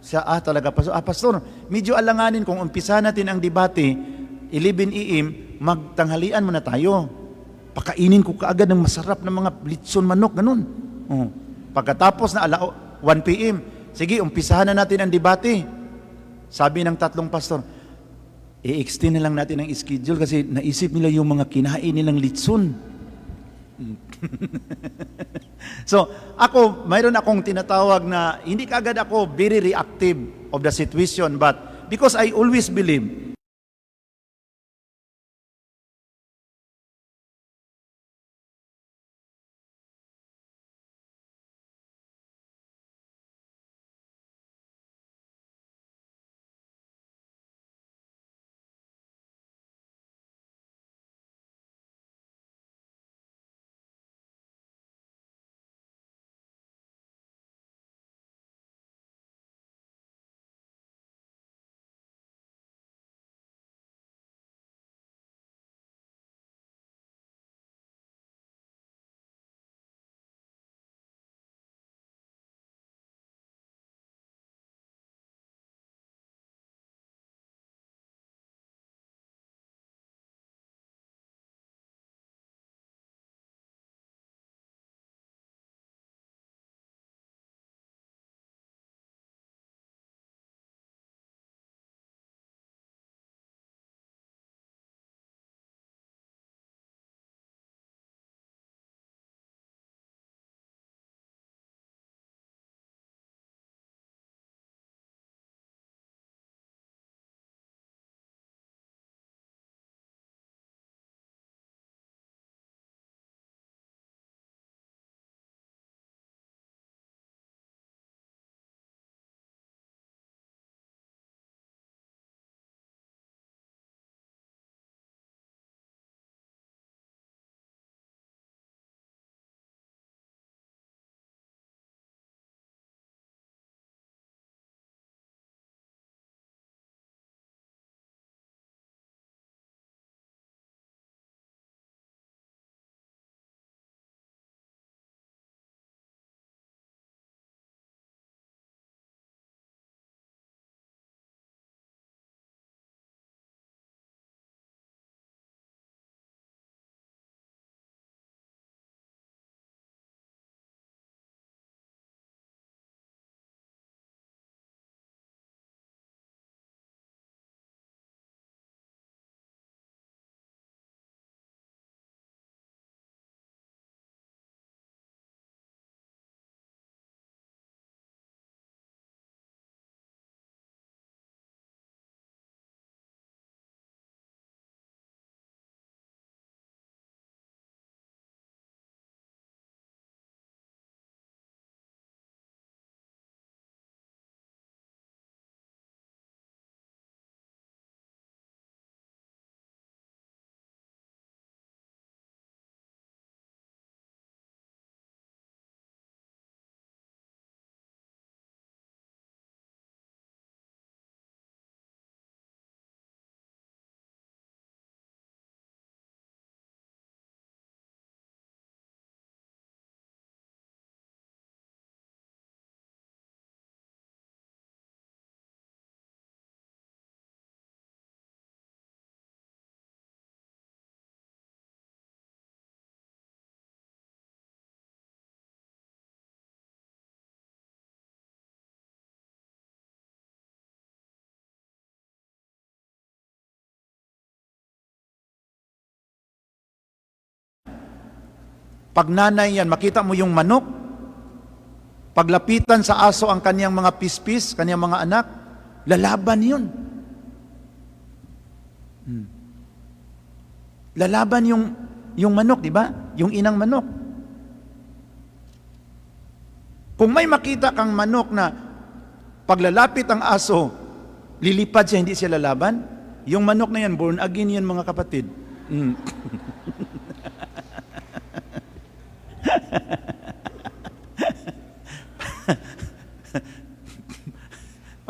Siya, talaga, pastor. Pastor, medyo alanganin kung umpisa natin ang debate, 11 AM, magtanghalian muna tayo. Pakainin ko kaagad ng masarap na mga litson manok, ganun. Pagkatapos na 1 PM, sige, umpisahan na natin ang debate. Sabi ng tatlong pastor, i-extend na lang natin ang schedule kasi naisip nila yung mga kinain nilang litson. So, mayroon akong tinatawag na hindi kaagad ako very reactive of the situation, but because I always believe pag nanay yan, makita mo yung manok, paglapitan sa aso ang kaniyang mga pispis, kaniyang mga anak, lalaban yun. Lalaban yung manok, di ba? Yung inang manok. Kung may makita kang manok na paglalapit ang aso, lilipad siya, hindi siya lalaban, yung manok na yan, born again yan mga kapatid.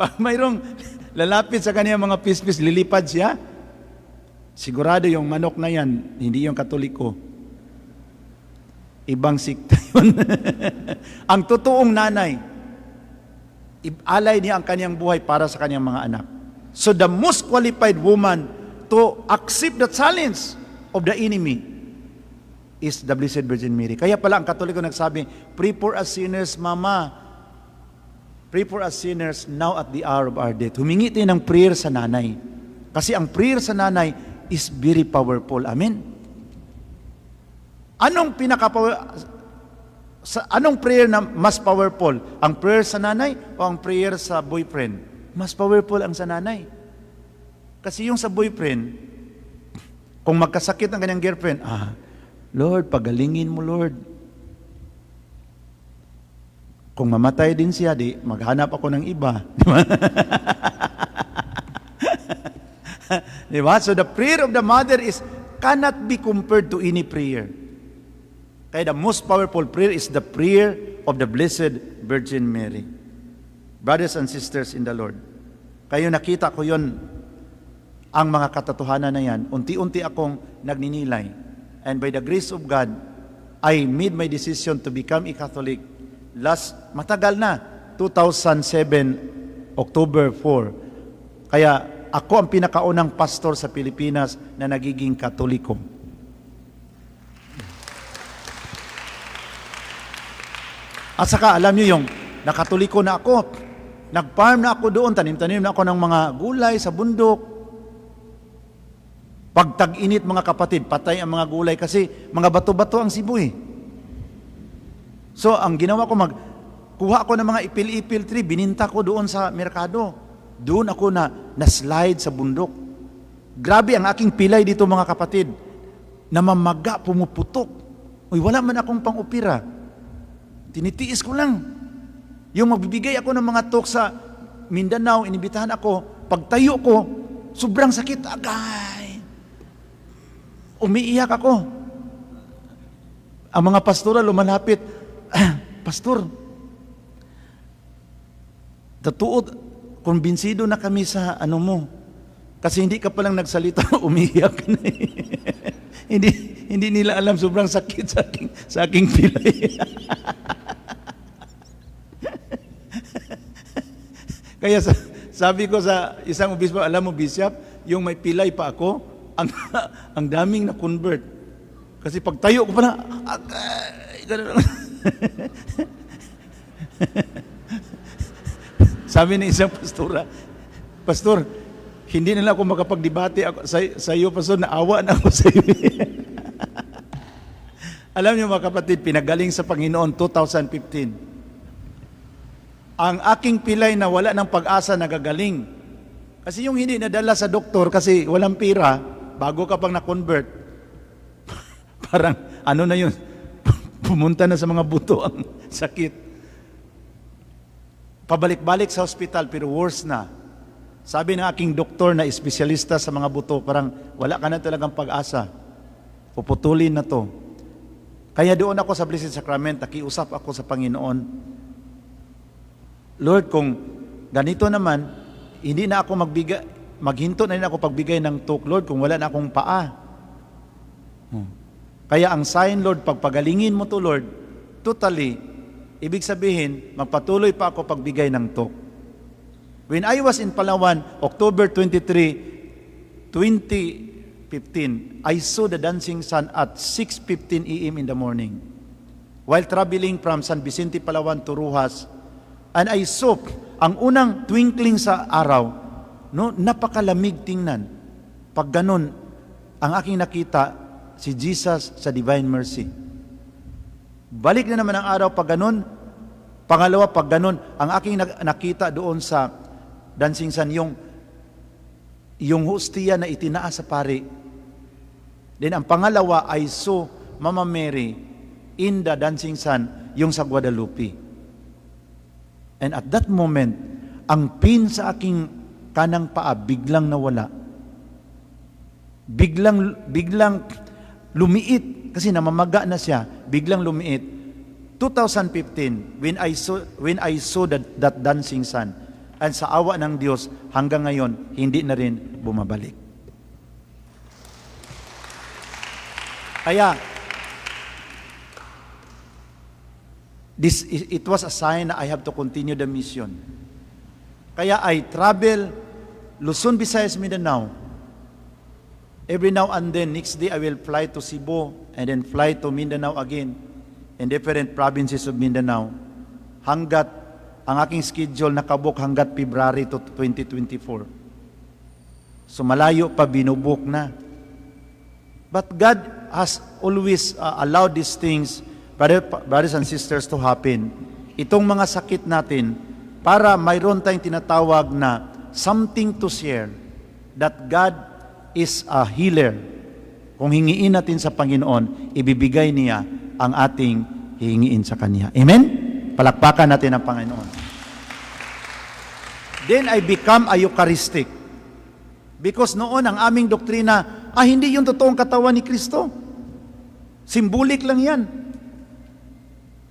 Pag mayroong lalapit sa kanyang mga pispis, lilipad siya. Sigurado yung manok na yan, hindi yung Katoliko. Ibang sikta yun. Ang totoong nanay, alay niya ang kanyang buhay para sa kanyang mga anak. So the most qualified woman to accept the challenge of the enemy is the Blessed Virgin Mary. Kaya pala ang Katoliko nagsabi, pray for us sinners, Mama. Pray for us sinners now at the hour of our death. Humingi tayo ng prayer sa nanay. Kasi ang prayer sa nanay is very powerful. Amen? Anong anong prayer na mas powerful? Ang prayer sa nanay o ang prayer sa boyfriend? Mas powerful ang sa nanay. Kasi yung sa boyfriend, kung magkasakit ang kanyang girlfriend, Lord, pagalingin mo, Lord. Kung mamatay din siya, di, maghanap ako ng iba. Di ba? Di ba? So the prayer of the mother cannot be compared to any prayer. Kaya the most powerful prayer is the prayer of the Blessed Virgin Mary. Brothers and sisters in the Lord, kayo nakita ko yon, ang mga katotohanan na yan. Unti-unti akong nagninilay. And by the grace of God, I made my decision to become a Catholic matagal na, 2007, October 4. Kaya ako ang pinakaunang pastor sa Pilipinas na nagiging Katoliko. At saka alam niyo yung nakatoliko na ako, nag-farm na ako doon, tanim-tanim na ako ng mga gulay sa bundok. Pag tag-init mga kapatid, patay ang mga gulay kasi mga bato-bato ang Cebu eh. So, ang ginawa ko, kuha ako ng mga ipil-ipil tree, bininta ko doon sa merkado. Doon ako na-slide sa bundok. Grabe ang aking pilay dito mga kapatid. Namamaga, pumuputok. Uy, wala man akong pang-upira. Tinitiis ko lang. Yung magbibigay ako ng mga talk sa Mindanao, inibitahan ako, pagtayo ko, sobrang sakit agay. Umiiyak ako. Ang mga pastora lumalapit, Pastor, totoo, kumbinsido na kami sa ano mo. Kasi hindi ka palang nagsalita, umiiyak ka na eh. hindi nila alam, sobrang sakit sa aking pilay. Kaya sabi ko sa isang obispo, alam mo, Bishop, yung may pilay pa ako, ang daming na-convert. Kasi pag tayo ko pala, sabi ng isang pastora, Pastor, hindi nila ako makapagdebate sa iyo, Pastor, naawa na ako sa iyo. Alam niyo mga kapatid, pinagaling sa Panginoon 2015. Ang aking pilay na wala ng pag-asa nagagaling. Kasi yung hindi nadala sa doktor kasi walang pira, bago ka pang na-convert, parang ano na yun, pumunta na sa mga buto ang sakit. Pabalik-balik sa hospital pero worse na. Sabi ng aking doktor na espesyalista sa mga buto, parang wala ka na talagang pag-asa. Puputulin na to. Kaya doon ako sa Blessed Sacrament, nakiusap ako sa Panginoon, Lord, kung ganito naman, hindi na ako maghinto na rin ako pagbigay ng talk, Lord, kung wala na akong paa. Kaya ang sign, Lord, pagpagalingin mo to, Lord, totally, ibig sabihin, magpatuloy pa ako pagbigay ng talk. When I was in Palawan, October 23, 2015, I saw the dancing sun at 6:15 a.m. in the morning. While traveling from San Vicente, Palawan to Rojas, and I saw ang unang twinkling sa araw, no, napakalamig tingnan. Pag ganun, ang aking nakita, si Jesus sa Divine Mercy. Balik na naman ang araw pag ganun. Pangalawa, pag ganun, ang aking nakita doon sa dancing sun, yung hostia na itinaas sa pari. Then ang pangalawa, I saw Mama Mary in the dancing sun, yung sa Guadalupe. And at that moment, ang pain sa aking kanang paa biglang nawala. Biglang lumiit kasi namamaga na siya, biglang lumiit. 2015, when I saw that dancing sun, At sa awa ng Diyos, hanggang ngayon, hindi na rin bumabalik. Kaya, it was a sign na I have to continue the mission. Kaya I travel Luzon, Visayas, Mindanao. Every now and then, next day I will fly to Cebu and then fly to Mindanao again in different provinces of Mindanao. Hanggat ang aking schedule nakabuk hanggat February to 2024. So malayo pa, binubuk na. But God has always allowed these things, brothers and sisters, to happen. Itong mga sakit natin, para mayroon tayong tinatawag na something to share, that God is a healer. Kung hingiin natin sa Panginoon, ibibigay niya ang ating hihingiin sa Kanya. Amen? Palakpakan natin ang Panginoon. Then I become a Eucharistic. Because noon, ang aming doktrina, hindi yung totoong katawan ni Kristo. Symbolic lang yan.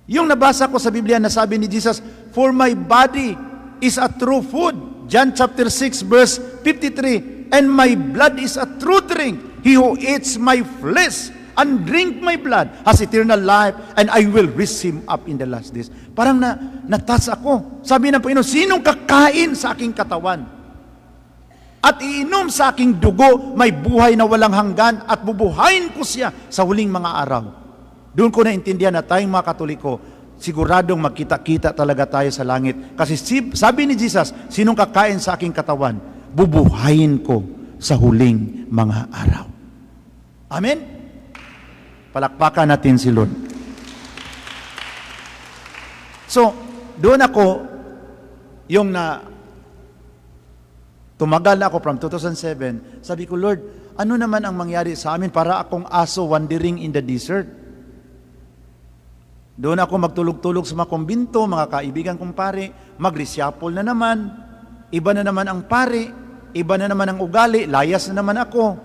Yung nabasa ko sa Biblia na sabi ni Jesus, "For my body is a true food." John chapter 6 verse 53, "And my blood is a true drink. He who eats my flesh and drink my blood has eternal life, and I will raise him up in the last days." Parang natas ako. Sabi ng Panginoon, sinong kakain sa aking katawan at iinom sa aking dugo, may buhay na walang hanggan, at bubuhayin ko siya sa huling mga araw. Doon ko naintindihan na tayong mga Katoliko, siguradong magkita-kita talaga tayo sa langit. Kasi sabi ni Jesus, sinong kakain sa aking katawan, bubuhayin ko sa huling mga araw. Amen? Palakpakan natin si Lord. So, doon ako, yung tumagal ako from 2007, sabi ko, Lord, ano naman ang mangyari sa amin para akong aso wandering in the desert? Doon ako magtulog-tulog sa mga kumbinto, mga kaibigan kong pare, magrisyapol na naman, iba na naman ang pare, iba na naman ang ugali, layas na naman ako.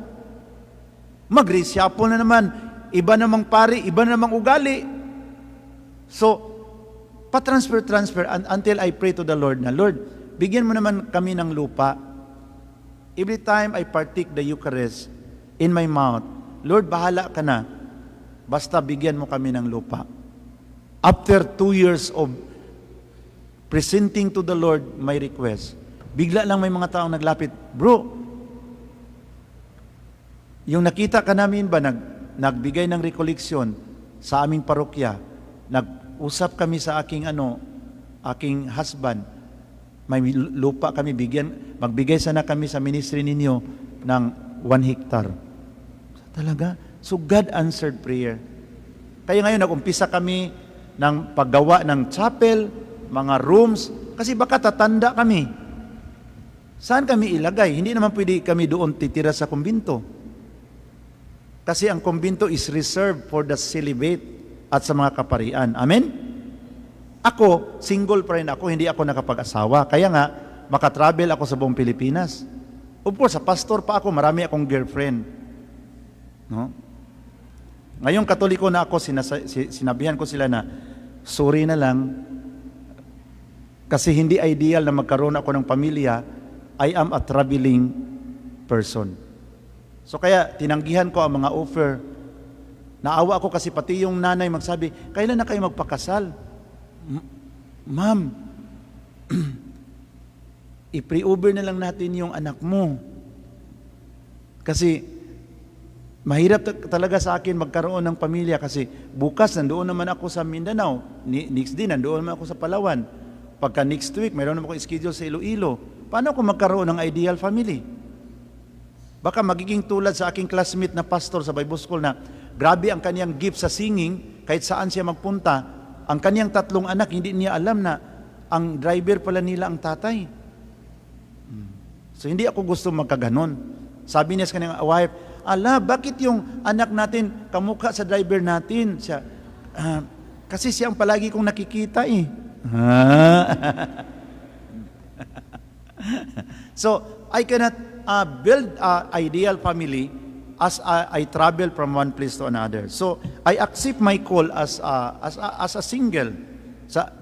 Magrisyapol na naman, iba namang pare, iba na namang ugali. So, pa-transfer until I pray to the Lord na, Lord, bigyan mo naman kami ng lupa. Every time I partake the Eucharist in my mouth, Lord, bahala ka na. Basta bigyan mo kami ng lupa. After 2 years of presenting to the Lord my request, bigla lang may mga taong naglapit, bro, yung nakita ka namin ba, nagbigay ng recollection sa aming parokya, nag-usap kami sa aking husband, may lupa kami, magbigay sana kami sa ministry ninyo ng 1 hectare. Talaga? So God answered prayer. Kaya ngayon, nag-umpisa kami ng paggawa ng chapel, mga rooms, kasi baka tatanda kami. Saan kami ilagay? Hindi naman pwede kami doon titira sa kumbinto. Kasi ang kumbinto is reserved for the celibate at sa mga kaparian. Amen? Ako, single pa rin ako, hindi ako nakapag-asawa. Kaya nga, makatravel ako sa buong Pilipinas. Of course, sa pastor pa ako, marami akong girlfriend. No? Ngayong Katoliko na ako, sinabihan ko sila na, sorry na lang, kasi hindi ideal na magkaroon ako ng pamilya, I am a traveling person. So kaya, tinanggihan ko ang mga offer. Naawa ako kasi pati yung nanay magsabi, kailan na kayo magpakasal? Ma'am, i-pre-over na lang natin yung anak mo. Kasi, mahirap talaga sa akin magkaroon ng pamilya kasi bukas nandoon naman ako sa Mindanao, next day nandoon naman ako sa Palawan. Pagka next week, mayroon naman ako schedule sa Iloilo. Paano ako magkaroon ng ideal family? Baka magiging tulad sa aking classmate na pastor sa Bible School na grabe ang kaniyang gift sa singing, kahit saan siya magpunta, ang kaniyang 3 anak, hindi niya alam na ang driver pala nila ang tatay. So hindi ako gusto magkaganon. Sabi niya sa kanyang wife, ala, bakit yung anak natin kamukha sa driver natin? Siya, kasi siya ang palagi kong nakikita eh. So, I cannot build an ideal family as I travel from one place to another. So, I accept my call as a single.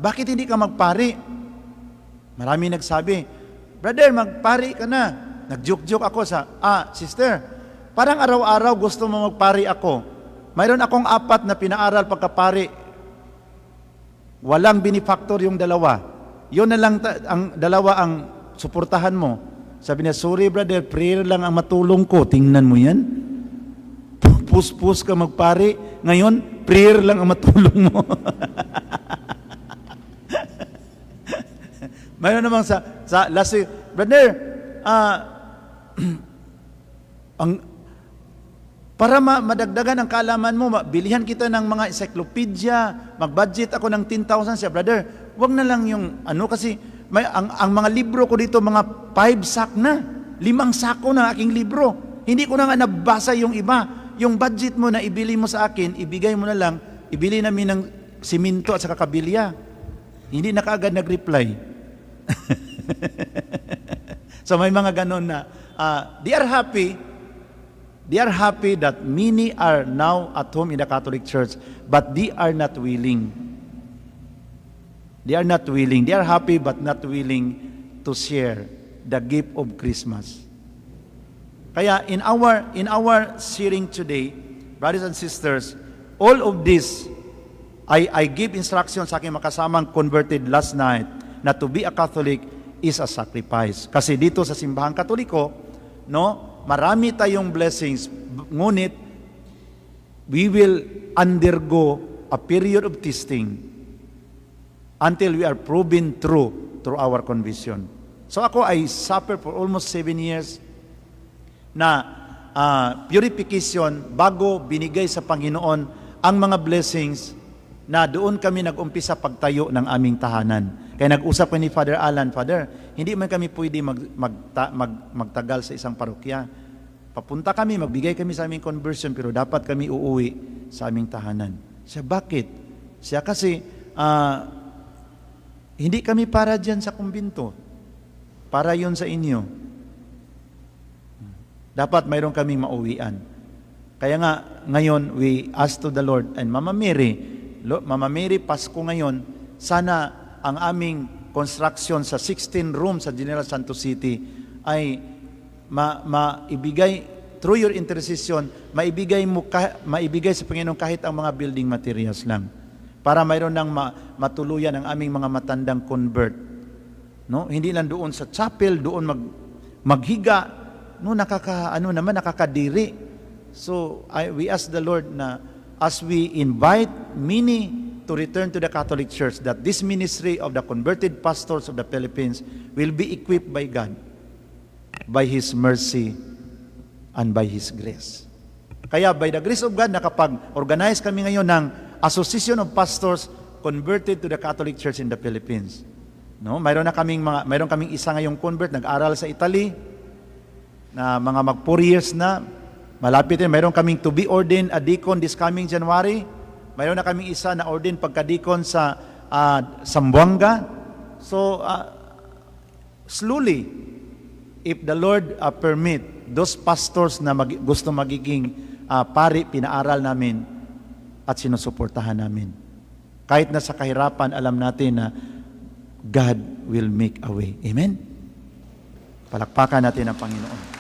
Bakit hindi ka magpare? Marami nagsabi, brother, magpari ka na. Nag-joke-joke ako sister, parang araw-araw gusto mo magpari ako. Mayroon akong 4 na pinaaral pagkapari. Walang benefactor yung dalawa. Yun na lang ang dalawa ang suportahan mo. Sabi niya, sorry brother, prayer lang ang matulong ko. Tingnan mo yan. Pus-pus ka magpari. Ngayon, prayer lang ang matulong mo. Mayroon namang sa last week, brother, para madagdagan ang kaalaman mo, bilihan kita ng mga encyclopedia, mag-budget ako ng 10,000 siya, brother, wag na lang yung kasi ang mga libro ko dito, mga 5 sack na, 5 sako na aking libro. Hindi ko na nga nabasa yung iba. Yung budget mo na ibili mo sa akin, ibigay mo na lang, ibili namin ng siminto at saka kabilya. Hindi na kaagad nag-reply. So may mga ganon na, they are happy that many are now at home in the Catholic Church, but they are not willing. They are not willing. They are happy but not willing to share the gift of Christmas. Kaya in our sharing today, brothers and sisters, all of this, I give instructions sa aking makasamang converted last night na to be a Catholic is a sacrifice. Kasi dito sa simbahang Katoliko, marami tayong blessings, ngunit we will undergo a period of testing until we are proven true through our conviction. So ako, I suffered for almost 7 years na purification bago binigay sa Panginoon ang mga blessings na doon kami nag-umpisa pagtayo ng aming tahanan. Kaya nag-usap kami ni Father Alan, Father, hindi man kami pwede magtagal sa isang parokya. Papunta kami, magbigay kami sa aming conversion, pero dapat kami uuwi sa aming tahanan. Siya, bakit? Siya kasi, hindi kami para dyan sa kumbinto. Para yon sa inyo. Dapat mayroon kaming mauwian. Kaya nga, ngayon, we ask to the Lord, and Mama Mary, Pasko ngayon, sana ang aming construction sa 16 rooms sa General Santos City ay maibigay, through your intercession, maibigay sa Panginoon kahit ang mga building materials lang. Para mayroon nang matuluyan ang aming mga matandang convert. Hindi lang doon sa chapel, doon maghiga, nakakadiri. So, we ask the Lord na as we invite many to return to the Catholic Church, that this ministry of the converted pastors of the Philippines will be equipped by God, by His mercy, and by His grace. Kaya by the grace of God, nakapag-organize kami ngayon ng Association of Pastors converted to the Catholic Church in the Philippines. Mayroon kaming isa ngayong convert, nag-aral sa Italy, na mga mag 4 years na, malapit din. Mayroon kaming to be ordained a deacon this coming January. Mayroon na kaming isa na ordained pagka-deacon sa Zamboanga. So, slowly, if the Lord permit, those pastors na gusto magiging pari, pinaaral namin at sinusuportahan namin. Kahit na sa kahirapan, alam natin na God will make a way. Amen? Palakpakan natin ang Panginoon.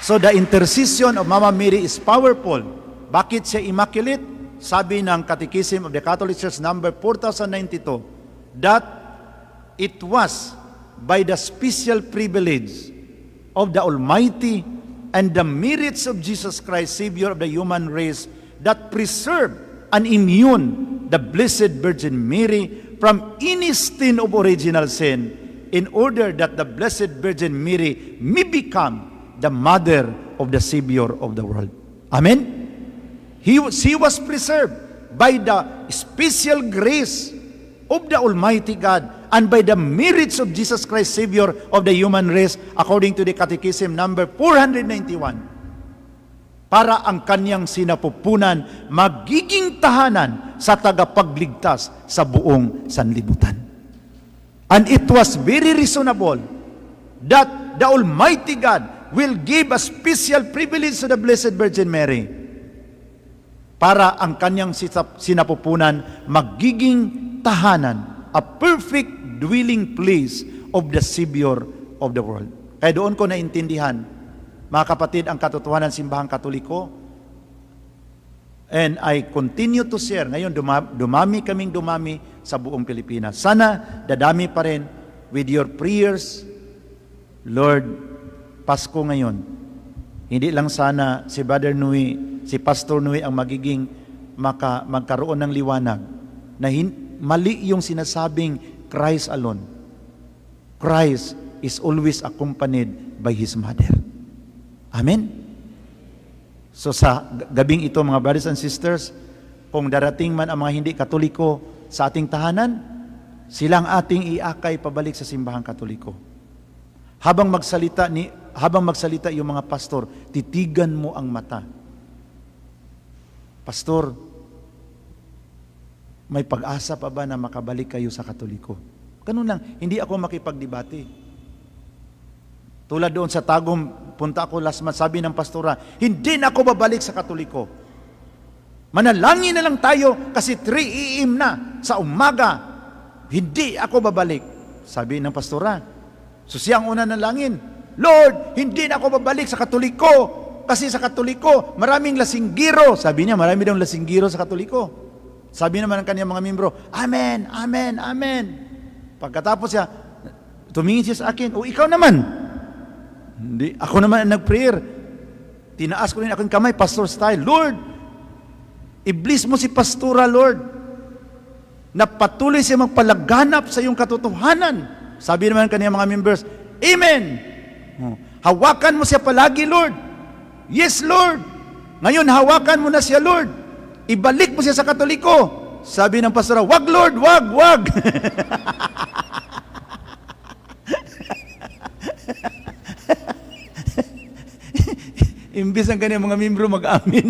So the intercession of Mama Mary is powerful. Bakit siya immaculate? Sabi ng Catechism of the Catholic Church number 4092, that it was by the special privilege of the Almighty and the merits of Jesus Christ, Savior of the human race, that preserved and immune the Blessed Virgin Mary from any stain of original sin, in order that the Blessed Virgin Mary may become the mother of the Savior of the world. Amen? She was preserved by the special grace of the Almighty God and by the merits of Jesus Christ, Savior of the human race, according to the Catechism number 491. Para ang kanyang sinapupunan magiging tahanan sa tagapagligtas sa buong sanlibutan. And it was very reasonable that the Almighty God will give a special privilege to the Blessed Virgin Mary para ang kanyang sinapupunan magiging tahanan, a perfect dwelling place of the Savior of the world. Kaya doon ko naintindihan, mga kapatid, ang katotohanan ng simbahang Katoliko. And I continue to share. Ngayon, dumami sa buong Pilipinas. Sana dadami pa rin with your prayers. Lord, Pasko ngayon. Hindi lang sana si Brother Nui, si Pastor Nui ang magiging magkaroon ng liwanag na mali yung sinasabing Christ alone. Christ is always accompanied by His mother. Amen? So sa gabing ito, mga brothers and sisters, kung darating man ang mga hindi Katoliko sa ating tahanan, silang ating iakay pabalik sa simbahang Katoliko. Habang magsalita yung mga pastor, titigan mo ang mata. Pastor, may pag-asa pa ba na makabalik kayo sa Katoliko? Ganun lang, hindi ako makipagdebate. Tulad doon sa Tagum, punta ako last month, sabi ng pastora, hindi na ako babalik sa Katoliko. Manalangin na lang tayo kasi 3 AM na sa umaga. Hindi ako babalik. Sabi ng pastora. So siya ang una nalangin, Lord, hindi na ako babalik sa Katoliko. Kasi sa Katoliko, maraming lasinggiro. Sabi niya, marami daw lasinggiro sa Katoliko. Sabi naman ng kanyang mga membro, Amen, Amen, Amen. Pagkatapos siya, tumingin siya sa akin, o ikaw naman. Hindi, ako naman ang nag-prayer. Tinaas ko rin akong kamay, pastor style. Lord, i-bless mo si pastora, Lord. Na patuloy siya magpalaganap sa iyong katotohanan. Sabi naman ng kanyang mga members, Amen. Hawakan mo siya palagi, Lord. Yes, Lord. Ngayon, hawakan mo na siya, Lord. Ibalik mo siya sa Katoliko. Sabi ng pastora, wag, Lord, wag. Imbis ang kanyang mga membro mag-amin,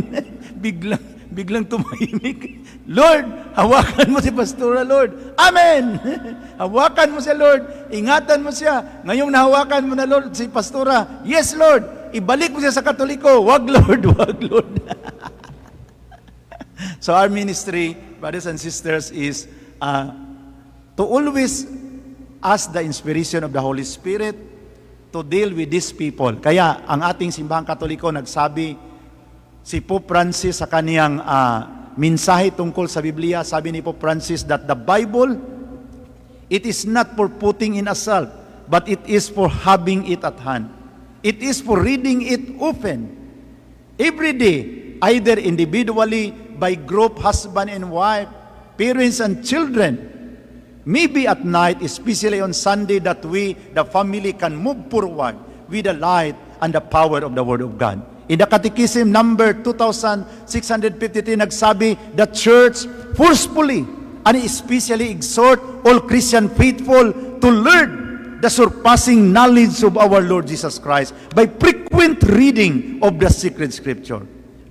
biglang tumahimik. Lord, hawakan mo si Pastora, Lord. Amen! Hawakan mo siya, Lord. Ingatan mo siya. Ngayong nahawakan mo na, Lord, si Pastora. Yes, Lord. Ibalik mo siya sa Katoliko. Wag, Lord. Wag, Lord. So our ministry, brothers and sisters, is to always ask the inspiration of the Holy Spirit to deal with these people. Kaya ang ating simbahang Katoliko nagsabi, si Pope Francis sa kaniyang mensahe tungkol sa Biblia, sabi ni Pope Francis that the Bible, it is not for putting in assault, but it is for having it at hand. It is for reading it often, every day, either individually, by group, husband and wife, parents and children, maybe at night, especially on Sunday, that we, the family, can move forward with the light and the power of the Word of God. In the Catechism number 2653, nagsabi, the Church forcefully and especially exhort all Christian faithful to learn the surpassing knowledge of our Lord Jesus Christ by frequent reading of the sacred Scripture.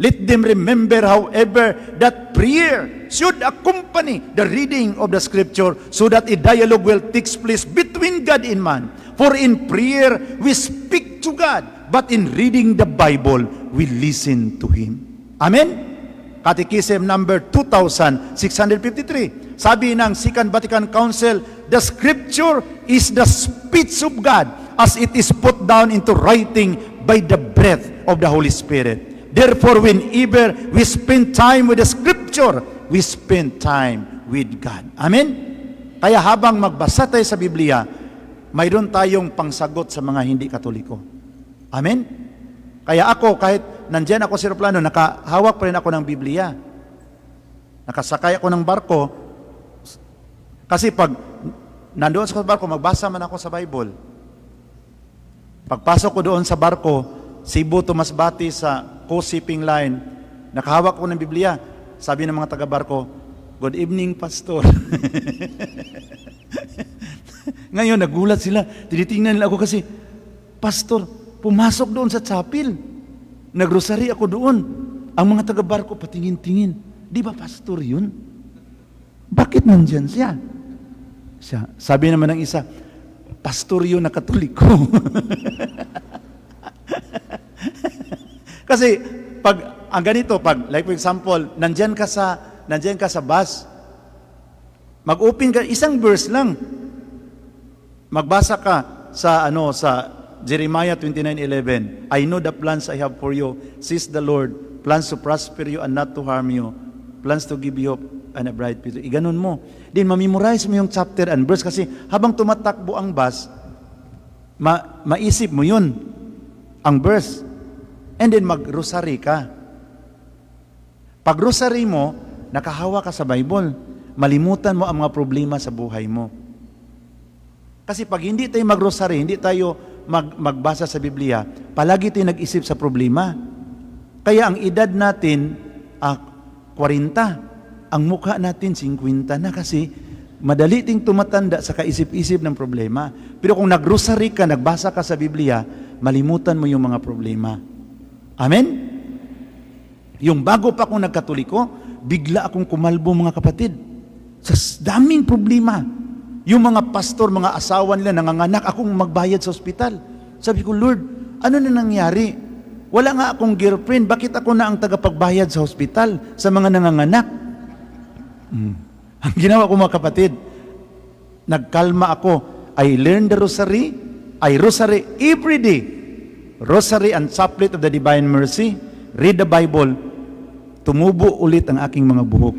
Let them remember, however, that prayer should accompany the reading of the Scripture so that a dialogue will take place between God and man. For in prayer, we speak to God, but in reading the Bible, we listen to Him. Amen? Catechism number 2653. Sabi ng Second Vatican Council, the Scripture is the speech of God as it is put down into writing by the breath of the Holy Spirit. Therefore, whenever we spend time with the Scripture, we spend time with God. Amen? Kaya habang magbasa tayo sa Biblia, mayroon tayong pangsagot sa mga hindi Katoliko. Amen? Kaya ako, kahit nandyan ako sa aeroplano, nakahawak pa rin ako ng Biblia. Nakasakay ako ng barko. Kasi pag nandoon sa barko, magbasa man ako sa Bible. Pagpasok ko doon sa barko, Cebu to Masbate sa Coast Shipping Line, nakahawak ko ng Biblia. Sabi ng mga taga-barko, good evening, Pastor. Ngayon, nagulat sila. Tinitingnan nila ako kasi, Pastor, pumasok doon sa chapel. Nagrosary ako doon. Ang mga taga-barko patingin-tingin. Di ba, Pastor, yun? Bakit nandyan siya? Sabi naman ng isa, Pastor yun na Katoliko. Kasi pag ang ganito, like for example, nandyan ka sa bus, mag-open ka isang verse lang. Magbasa ka sa sa Jeremiah 29:11. I know the plans I have for you, says the Lord, plans to prosper you and not to harm you, plans to give you hope and a bright future. Iganon mo. Then mamemorize mo yung chapter and verse kasi habang tumatakbo ang bus, maisip mo yun, ang verse. And then mag-rosary ka. Pag rosary mo, nakahawa ka sa Bible. Malimutan mo ang mga problema sa buhay mo. Kasi pag hindi tayo mag-rosary, hindi tayo magbasa sa Biblia, palagi tayo nag-isip sa problema. Kaya ang edad natin, 40. Ang mukha natin, 50 na kasi madali ting tumatanda sa kaisip-isip ng problema. Pero kung nag-rosary ka, nagbasa ka sa Biblia, malimutan mo yung mga problema. Amen? Yung bago pa akong nagkatoliko, bigla akong kumalbo mga kapatid. Sa daming problema. Yung mga pastor, mga asawa nila, nanganganak, akong magbayad sa ospital. Sabi ko, Lord, ano na nangyari? Wala nga akong girlfriend, bakit ako na ang tagapagbayad sa ospital sa mga nanganganak? Ang ginawa ko mga kapatid, nagkalma ako. I learned the rosary. I rosary every day. Rosary and chaplet of the Divine Mercy. Read the Bible. Tumubo ulit ang aking mga buhok.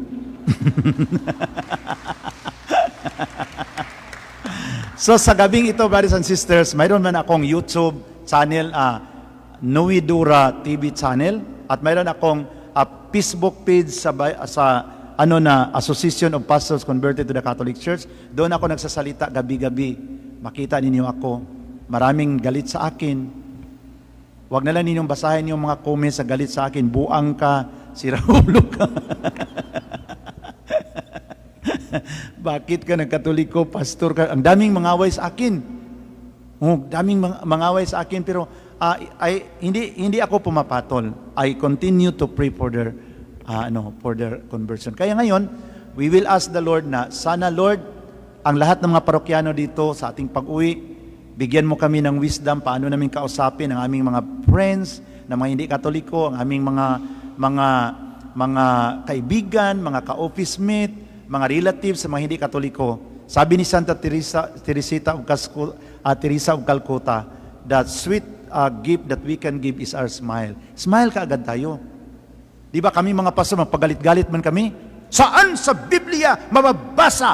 So sa gabing ito, brothers and sisters, mayroon man akong YouTube channel, Noidura TV channel, at mayroon akong Facebook page sa Association of Pastors Converted to the Catholic Church. Doon ako nagsasalita gabi-gabi. Makita ninyo ako. Maraming galit sa akin. Huwag na lang ninyong basahin yung mga comments sa galit sa akin. Buang ka, siraulo ka. Bakit ka nagkatoliko, pastor ka? Ang daming mangaway sa akin. Daming mangaway sa akin, pero hindi ako pumapatol. I continue to pray for their conversion. Kaya ngayon, we will ask the Lord na, sana Lord, ang lahat ng mga parokyano dito sa ating pag-uwi, bigyan mo kami ng wisdom paano namin kausapin ang aming mga friends na mga hindi katoliko, ang aming mga kaibigan, mga ka-office mate, mga relatives sa mga hindi katoliko. Sabi ni Santa Teresita of Calcutta, that sweet gift that we can give is our smile. Smile ka agad tayo. Di ba kami mga pastor, magpagalit-galit man kami? Saan sa Biblia mababasa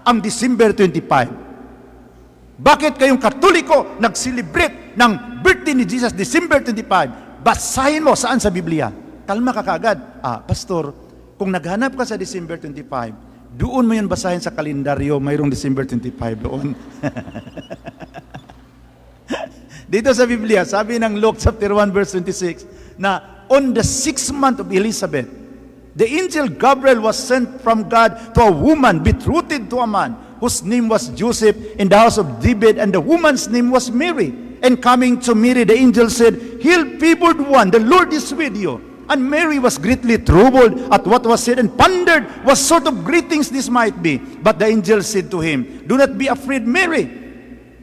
ang December 25? Bakit kayong Katoliko nag-celebrate ng birthday ni Jesus December 25? Basahin mo saan sa Biblia. Kalma ka kaagad. Pastor, kung naghanap ka sa December 25, doon mo yun basahin sa kalendaryo, mayroong December 25 doon. Dito sa Biblia, sabi ng Luke chapter 1 verse 26, na on the 6th month of Elizabeth, the angel Gabriel was sent from God to a woman betrothed to a man whose name was Joseph in the house of David, and the woman's name was Mary. And coming to Mary, the angel said, "Hail, favored one, the Lord is with you." And Mary was greatly troubled at what was said, and pondered what sort of greetings this might be. But the angel said to him, "Do not be afraid, Mary,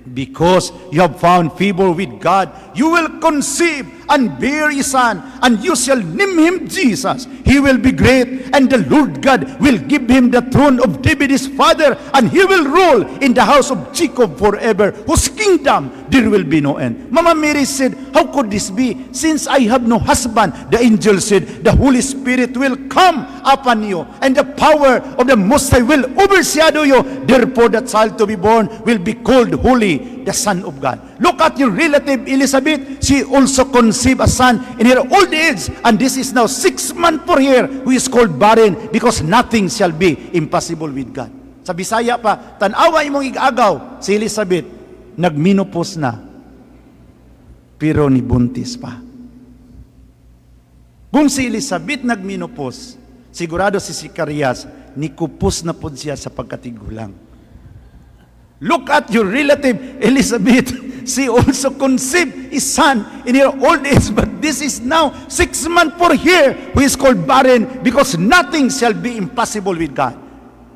because you have found favor with God. You will conceive and bear a son, and you shall name him Jesus. He will be great, and the Lord God will give him the throne of David his father, and he will rule in the house of Jacob forever, whose kingdom there will be no end." Mama Mary said, "How could this be, since I have no husband?" The angel said, "The Holy Spirit will come upon you, and the power of the Most High will overshadow you. Therefore the child to be born will be called Holy, the Son of God." Look at your relative Elizabeth. She also conceived a son in her old age, and this is now 6 months for her, who is called barren, because nothing shall be impossible with God. Sa Bisaya pa, tanawa imong igagaw, si Elizabeth nagminopause na, pero nibuntis pa. Kung si Elizabeth nagminopause, sigurado si Zacarias nikupos na po siya sa pagkatigulang. Look at your relative Elizabeth. She also conceived a son in her old age, but this is now 6 months for her, who is called barren, because nothing shall be impossible with God.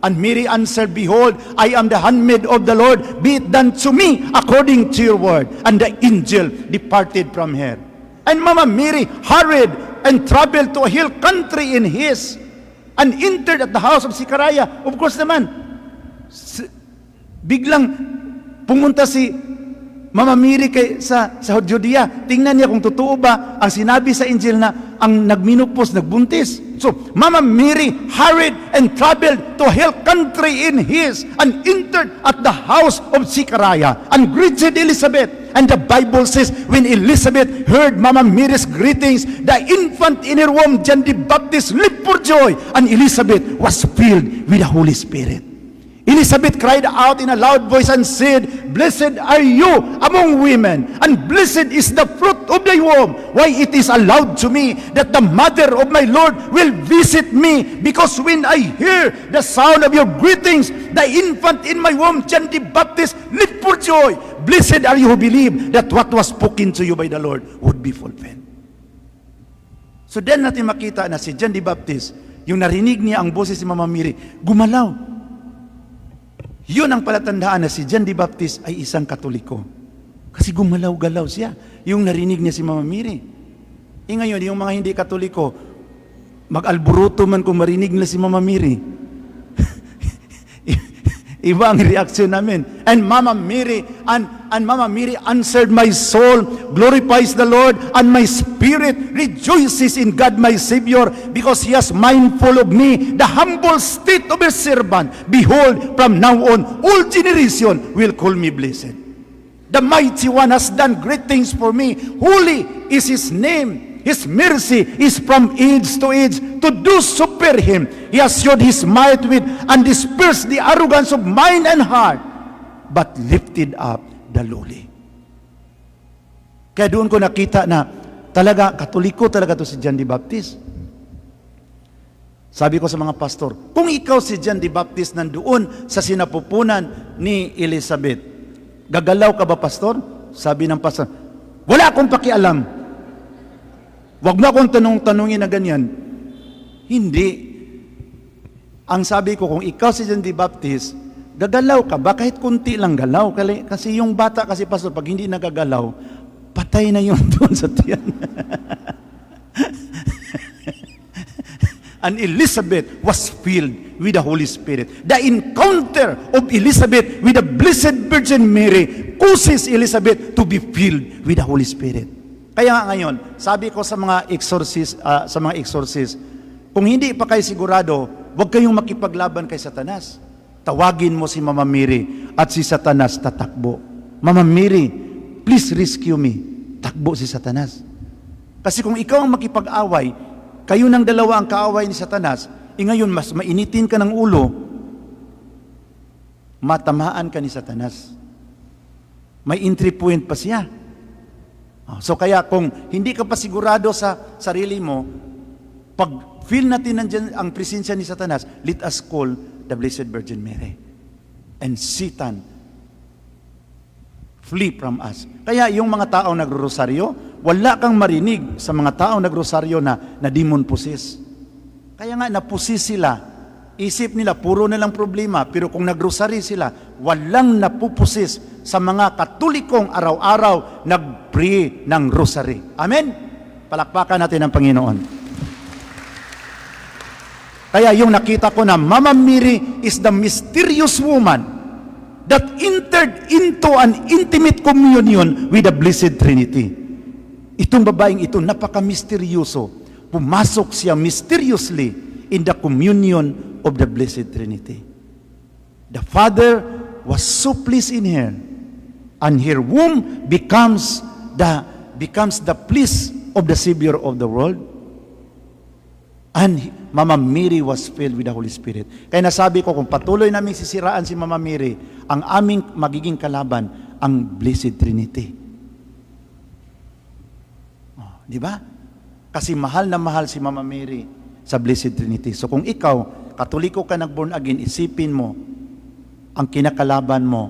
And Mary answered, "Behold, I am the handmaid of the Lord. Be it done to me according to your word." And the angel departed from her. And Mama Mary hurried and traveled to a hill country in his, and entered at the house of Zechariah. Of course naman, biglang Pumunta si Mama Mary sa Judea. Tingnan niya kung totoo ba ang sinabi sa Injil na ang nagminupos, nagbuntis. So, Mama Mary hurried and traveled to a hill country in his and entered at the house of Zechariah and greeted Elizabeth. And the Bible says, when Elizabeth heard Mama Mary's greetings, the infant in her womb, John the Baptist, leaped for joy, and Elizabeth was filled with the Holy Spirit. Elizabeth cried out in a loud voice and said, "Blessed are you among women, and blessed is the fruit of thy womb. Why it is allowed to me that the mother of my Lord will visit me, because when I hear the sound of your greetings, the infant in my womb, John the Baptist, leaped for joy. Blessed are you who believe that what was spoken to you by the Lord would be fulfilled." So then natin makita na si John the Baptist, yung narinig niya ang boses ni Mama Mary, gumalaw. Yun ang palatandaan na si John the Baptist ay isang Katoliko. Kasi gumalaw-galaw siya. Yung narinig niya si Mama Mary. Ngayon, yung mga hindi Katoliko, mag-alburuto man kung marinig nila si Mama Mary. Iba ang reaksyon namin. And Mama Mary answered, "My soul glorifies the Lord, and my spirit rejoices in God my Savior, because He has mindful of me, the humble state of His servant. Behold, from now on, all generation will call me blessed. The Mighty One has done great things for me. Holy is His name. His mercy is from age to age to do super Him. He has showed His might with and dispersed the arrogance of mind and heart, but lifted up the lowly." Kaya doon ko nakita na talaga, Katoliko talaga to si John the Baptist. Sabi ko sa mga pastor, kung ikaw si John the Baptist nandoon sa sinapupunan ni Elizabeth, gagalaw ka ba, pastor? Sabi ng pastor, wala akong pakialam. Wag mo akong tanungin na ganyan. Hindi. Ang sabi ko, kung ikaw si John the Baptist, gagalaw ka ba? Kahit kunti lang galaw. Kasi yung bata kasi, pastor, pag hindi nagagalaw, patay na yun doon sa tiyan. And Elizabeth was filled with the Holy Spirit. The encounter of Elizabeth with the Blessed Virgin Mary causes Elizabeth to be filled with the Holy Spirit. Kaya ngayon, sabi ko sa mga exorcist, kung hindi pa kayo sigurado, huwag kayong makipaglaban kay Satanas. Tawagin mo si Mama Mary at si Satanas tatakbo. Mama Mary, please rescue me. Takbo si Satanas. Kasi kung ikaw ang makipag-away, kayo ng dalawa ang kaaway ni Satanas, ngayon mas mainitin ka ng ulo, matamaan ka ni Satanas. May entry point pa siya. So kaya kung hindi ka pa sigurado sa sarili mo, pag feel natin nandiyan ang presensya ni Satanas, let us call the Blessed Virgin Mary. And Satan flee from us. Kaya yung mga taong nagro-rosaryo, wala kang marinig sa mga taong nagro-rosaryo na demon possessed. Kaya nga napusis sila. Isip nila, puro na lang problema. Pero kung nagrosary sila, walang napupusis sa mga Katolikong araw-araw nag-pray ng rosary. Amen? Palakpakan natin ang Panginoon. Kaya yung nakita ko na Mama Mary is the mysterious woman that entered into an intimate communion with the Blessed Trinity. Itong babaeng ito, napaka-misteryoso. Pumasok siya mysteriously in the communion of the Blessed Trinity. The Father was so pleased in her, and her womb becomes the place of the Savior of the world. And Mama Mary was filled with the Holy Spirit. Kaya nasabi ko, kung patuloy namin sisiraan si Mama Mary, ang aming magiging kalaban, ang Blessed Trinity. Di ba? Kasi mahal na mahal si Mama Mary sa Blessed Trinity. So kung ikaw, Katoliko ka nag-born again, isipin mo, ang kinakalaban mo,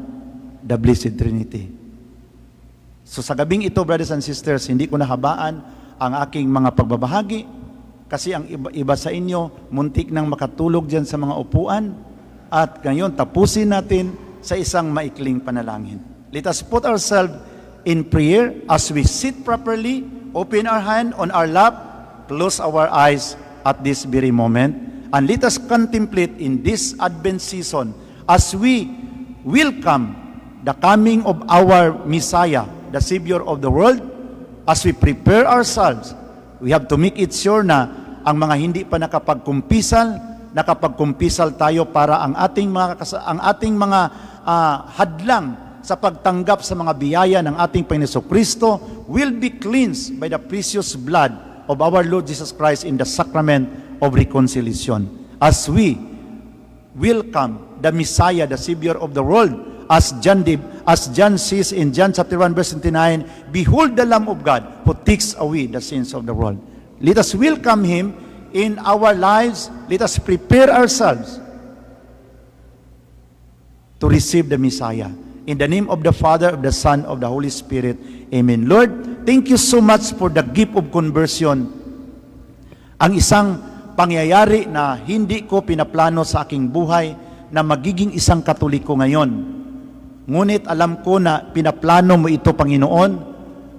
the Blessed Trinity. So sa gabing ito, brothers and sisters, hindi ko nahabaan ang aking mga pagbabahagi, kasi ang iba sa inyo, muntik nang makatulog dyan sa mga upuan, at ngayon, tapusin natin sa isang maikling panalangin. Let us put ourselves in prayer as we sit properly, open our hand on our lap, close our eyes at this very moment, and let us contemplate in this Advent season as we welcome the coming of our Messiah, the Savior of the world, as we prepare ourselves, we have to make it sure na ang mga hindi pa nakapagkumpisal tayo para ang ating mga hadlang sa pagtanggap sa mga biyaya ng ating Panginoon Kristo will be cleansed by the precious blood of our Lord Jesus Christ in the sacrament of reconciliation. As we welcome the Messiah, the Savior of the world, as John says in John chapter 1 verse 29, behold the Lamb of God who takes away the sins of the world. Let us welcome Him in our lives. Let us prepare ourselves to receive the Messiah. In the name of the Father, of the Son, of the Holy Spirit. Amen. Lord, thank you so much for the gift of conversion. Ang isang pangyayari na hindi ko pinaplano sa aking buhay na magiging isang Katoliko ngayon. Ngunit alam ko na pinaplano mo ito, Panginoon,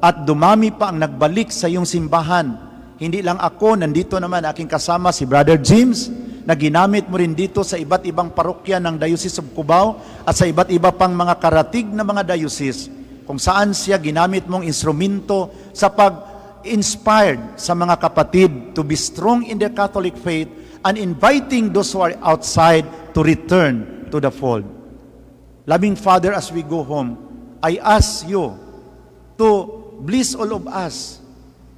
at dumami pa ang nagbalik sa iyong simbahan. Hindi lang ako, nandito naman aking kasama si Brother James, na ginamit mo rin dito sa iba't ibang parokya ng Diocese of Cubao at sa iba't iba pang mga karatig na mga diocese, kung saan siya ginamit mong instrumento sa pag-inspired sa mga kapatid to be strong in their Catholic faith and inviting those who are outside to return to the fold. Loving Father, as we go home, I ask you to bless all of us,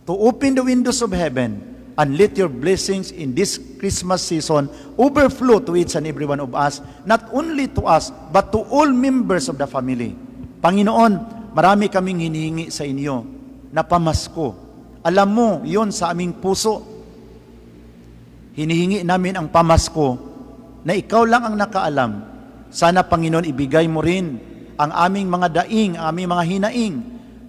to open the windows of heaven, and let your blessings in this Christmas season overflow to each and every one of us, not only to us, but to all members of the family. Panginoon, marami kaming hinihingi sa inyo na pamasko. Alam mo, yon sa aming puso. Hinihingi namin ang pamasko na ikaw lang ang nakaalam. Sana, Panginoon, ibigay mo rin ang aming mga daing, ang aming mga hinaing,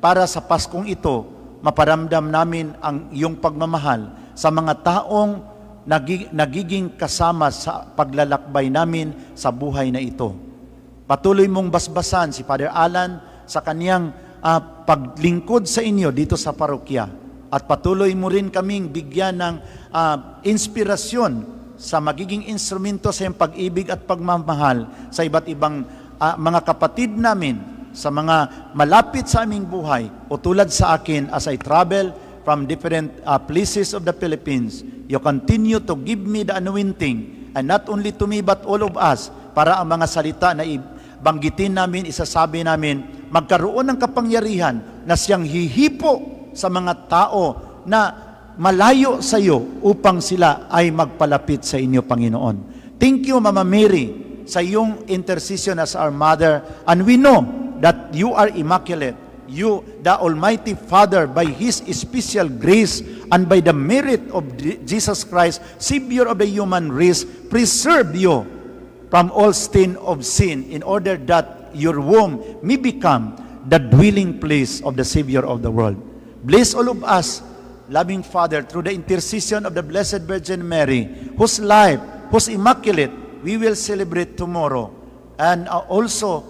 para sa Paskong ito, maparamdam namin ang iyong pagmamahal sa mga taong nagiging kasama sa paglalakbay namin sa buhay na ito. Patuloy mong basbasan si Father Alan sa kaniyang paglingkod sa inyo dito sa parokya. At patuloy mo rin kaming bigyan ng inspirasyon sa magiging instrumento sa iyong pag-ibig at pagmamahal sa iba't ibang mga kapatid namin sa mga malapit sa aming buhay o tulad sa akin as I travel from different places of the Philippines. You continue to give me the anointing, and not only to me but all of us, para ang mga salita na banggitin namin, isasabi namin, magkaroon ng kapangyarihan na siyang hihipo sa mga tao na malayo sa iyo upang sila ay magpalapit sa inyo, Panginoon. Thank you, Mama Mary, sa iyong intercession as our mother, and we know that you are immaculate. You, the Almighty Father, by His special grace and by the merit of Jesus Christ, Savior of the human race, preserve you from all stain of sin in order that your womb may become the dwelling place of the Savior of the world. Bless all of us, loving Father, through the intercession of the Blessed Virgin Mary, whose life, whose immaculate, we will celebrate tomorrow. And also,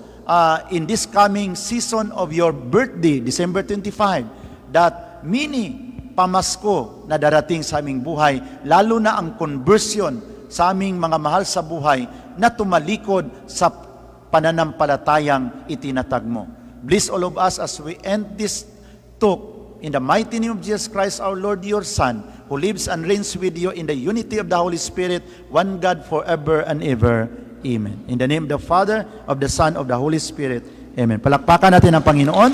in this coming season of your birthday, December 25, that many pamasko na darating sa aming buhay, lalo na ang conversion sa aming mga mahal sa buhay na tumalikod sa pananampalatayang itinatag mo. Bless all of us as we end this talk in the mighty name of Jesus Christ, our Lord, your Son, who lives and reigns with you in the unity of the Holy Spirit, one God forever and ever. Amen. In the name of the Father, of the Son, of the Holy Spirit. Amen. Palakpakan natin ang Panginoon.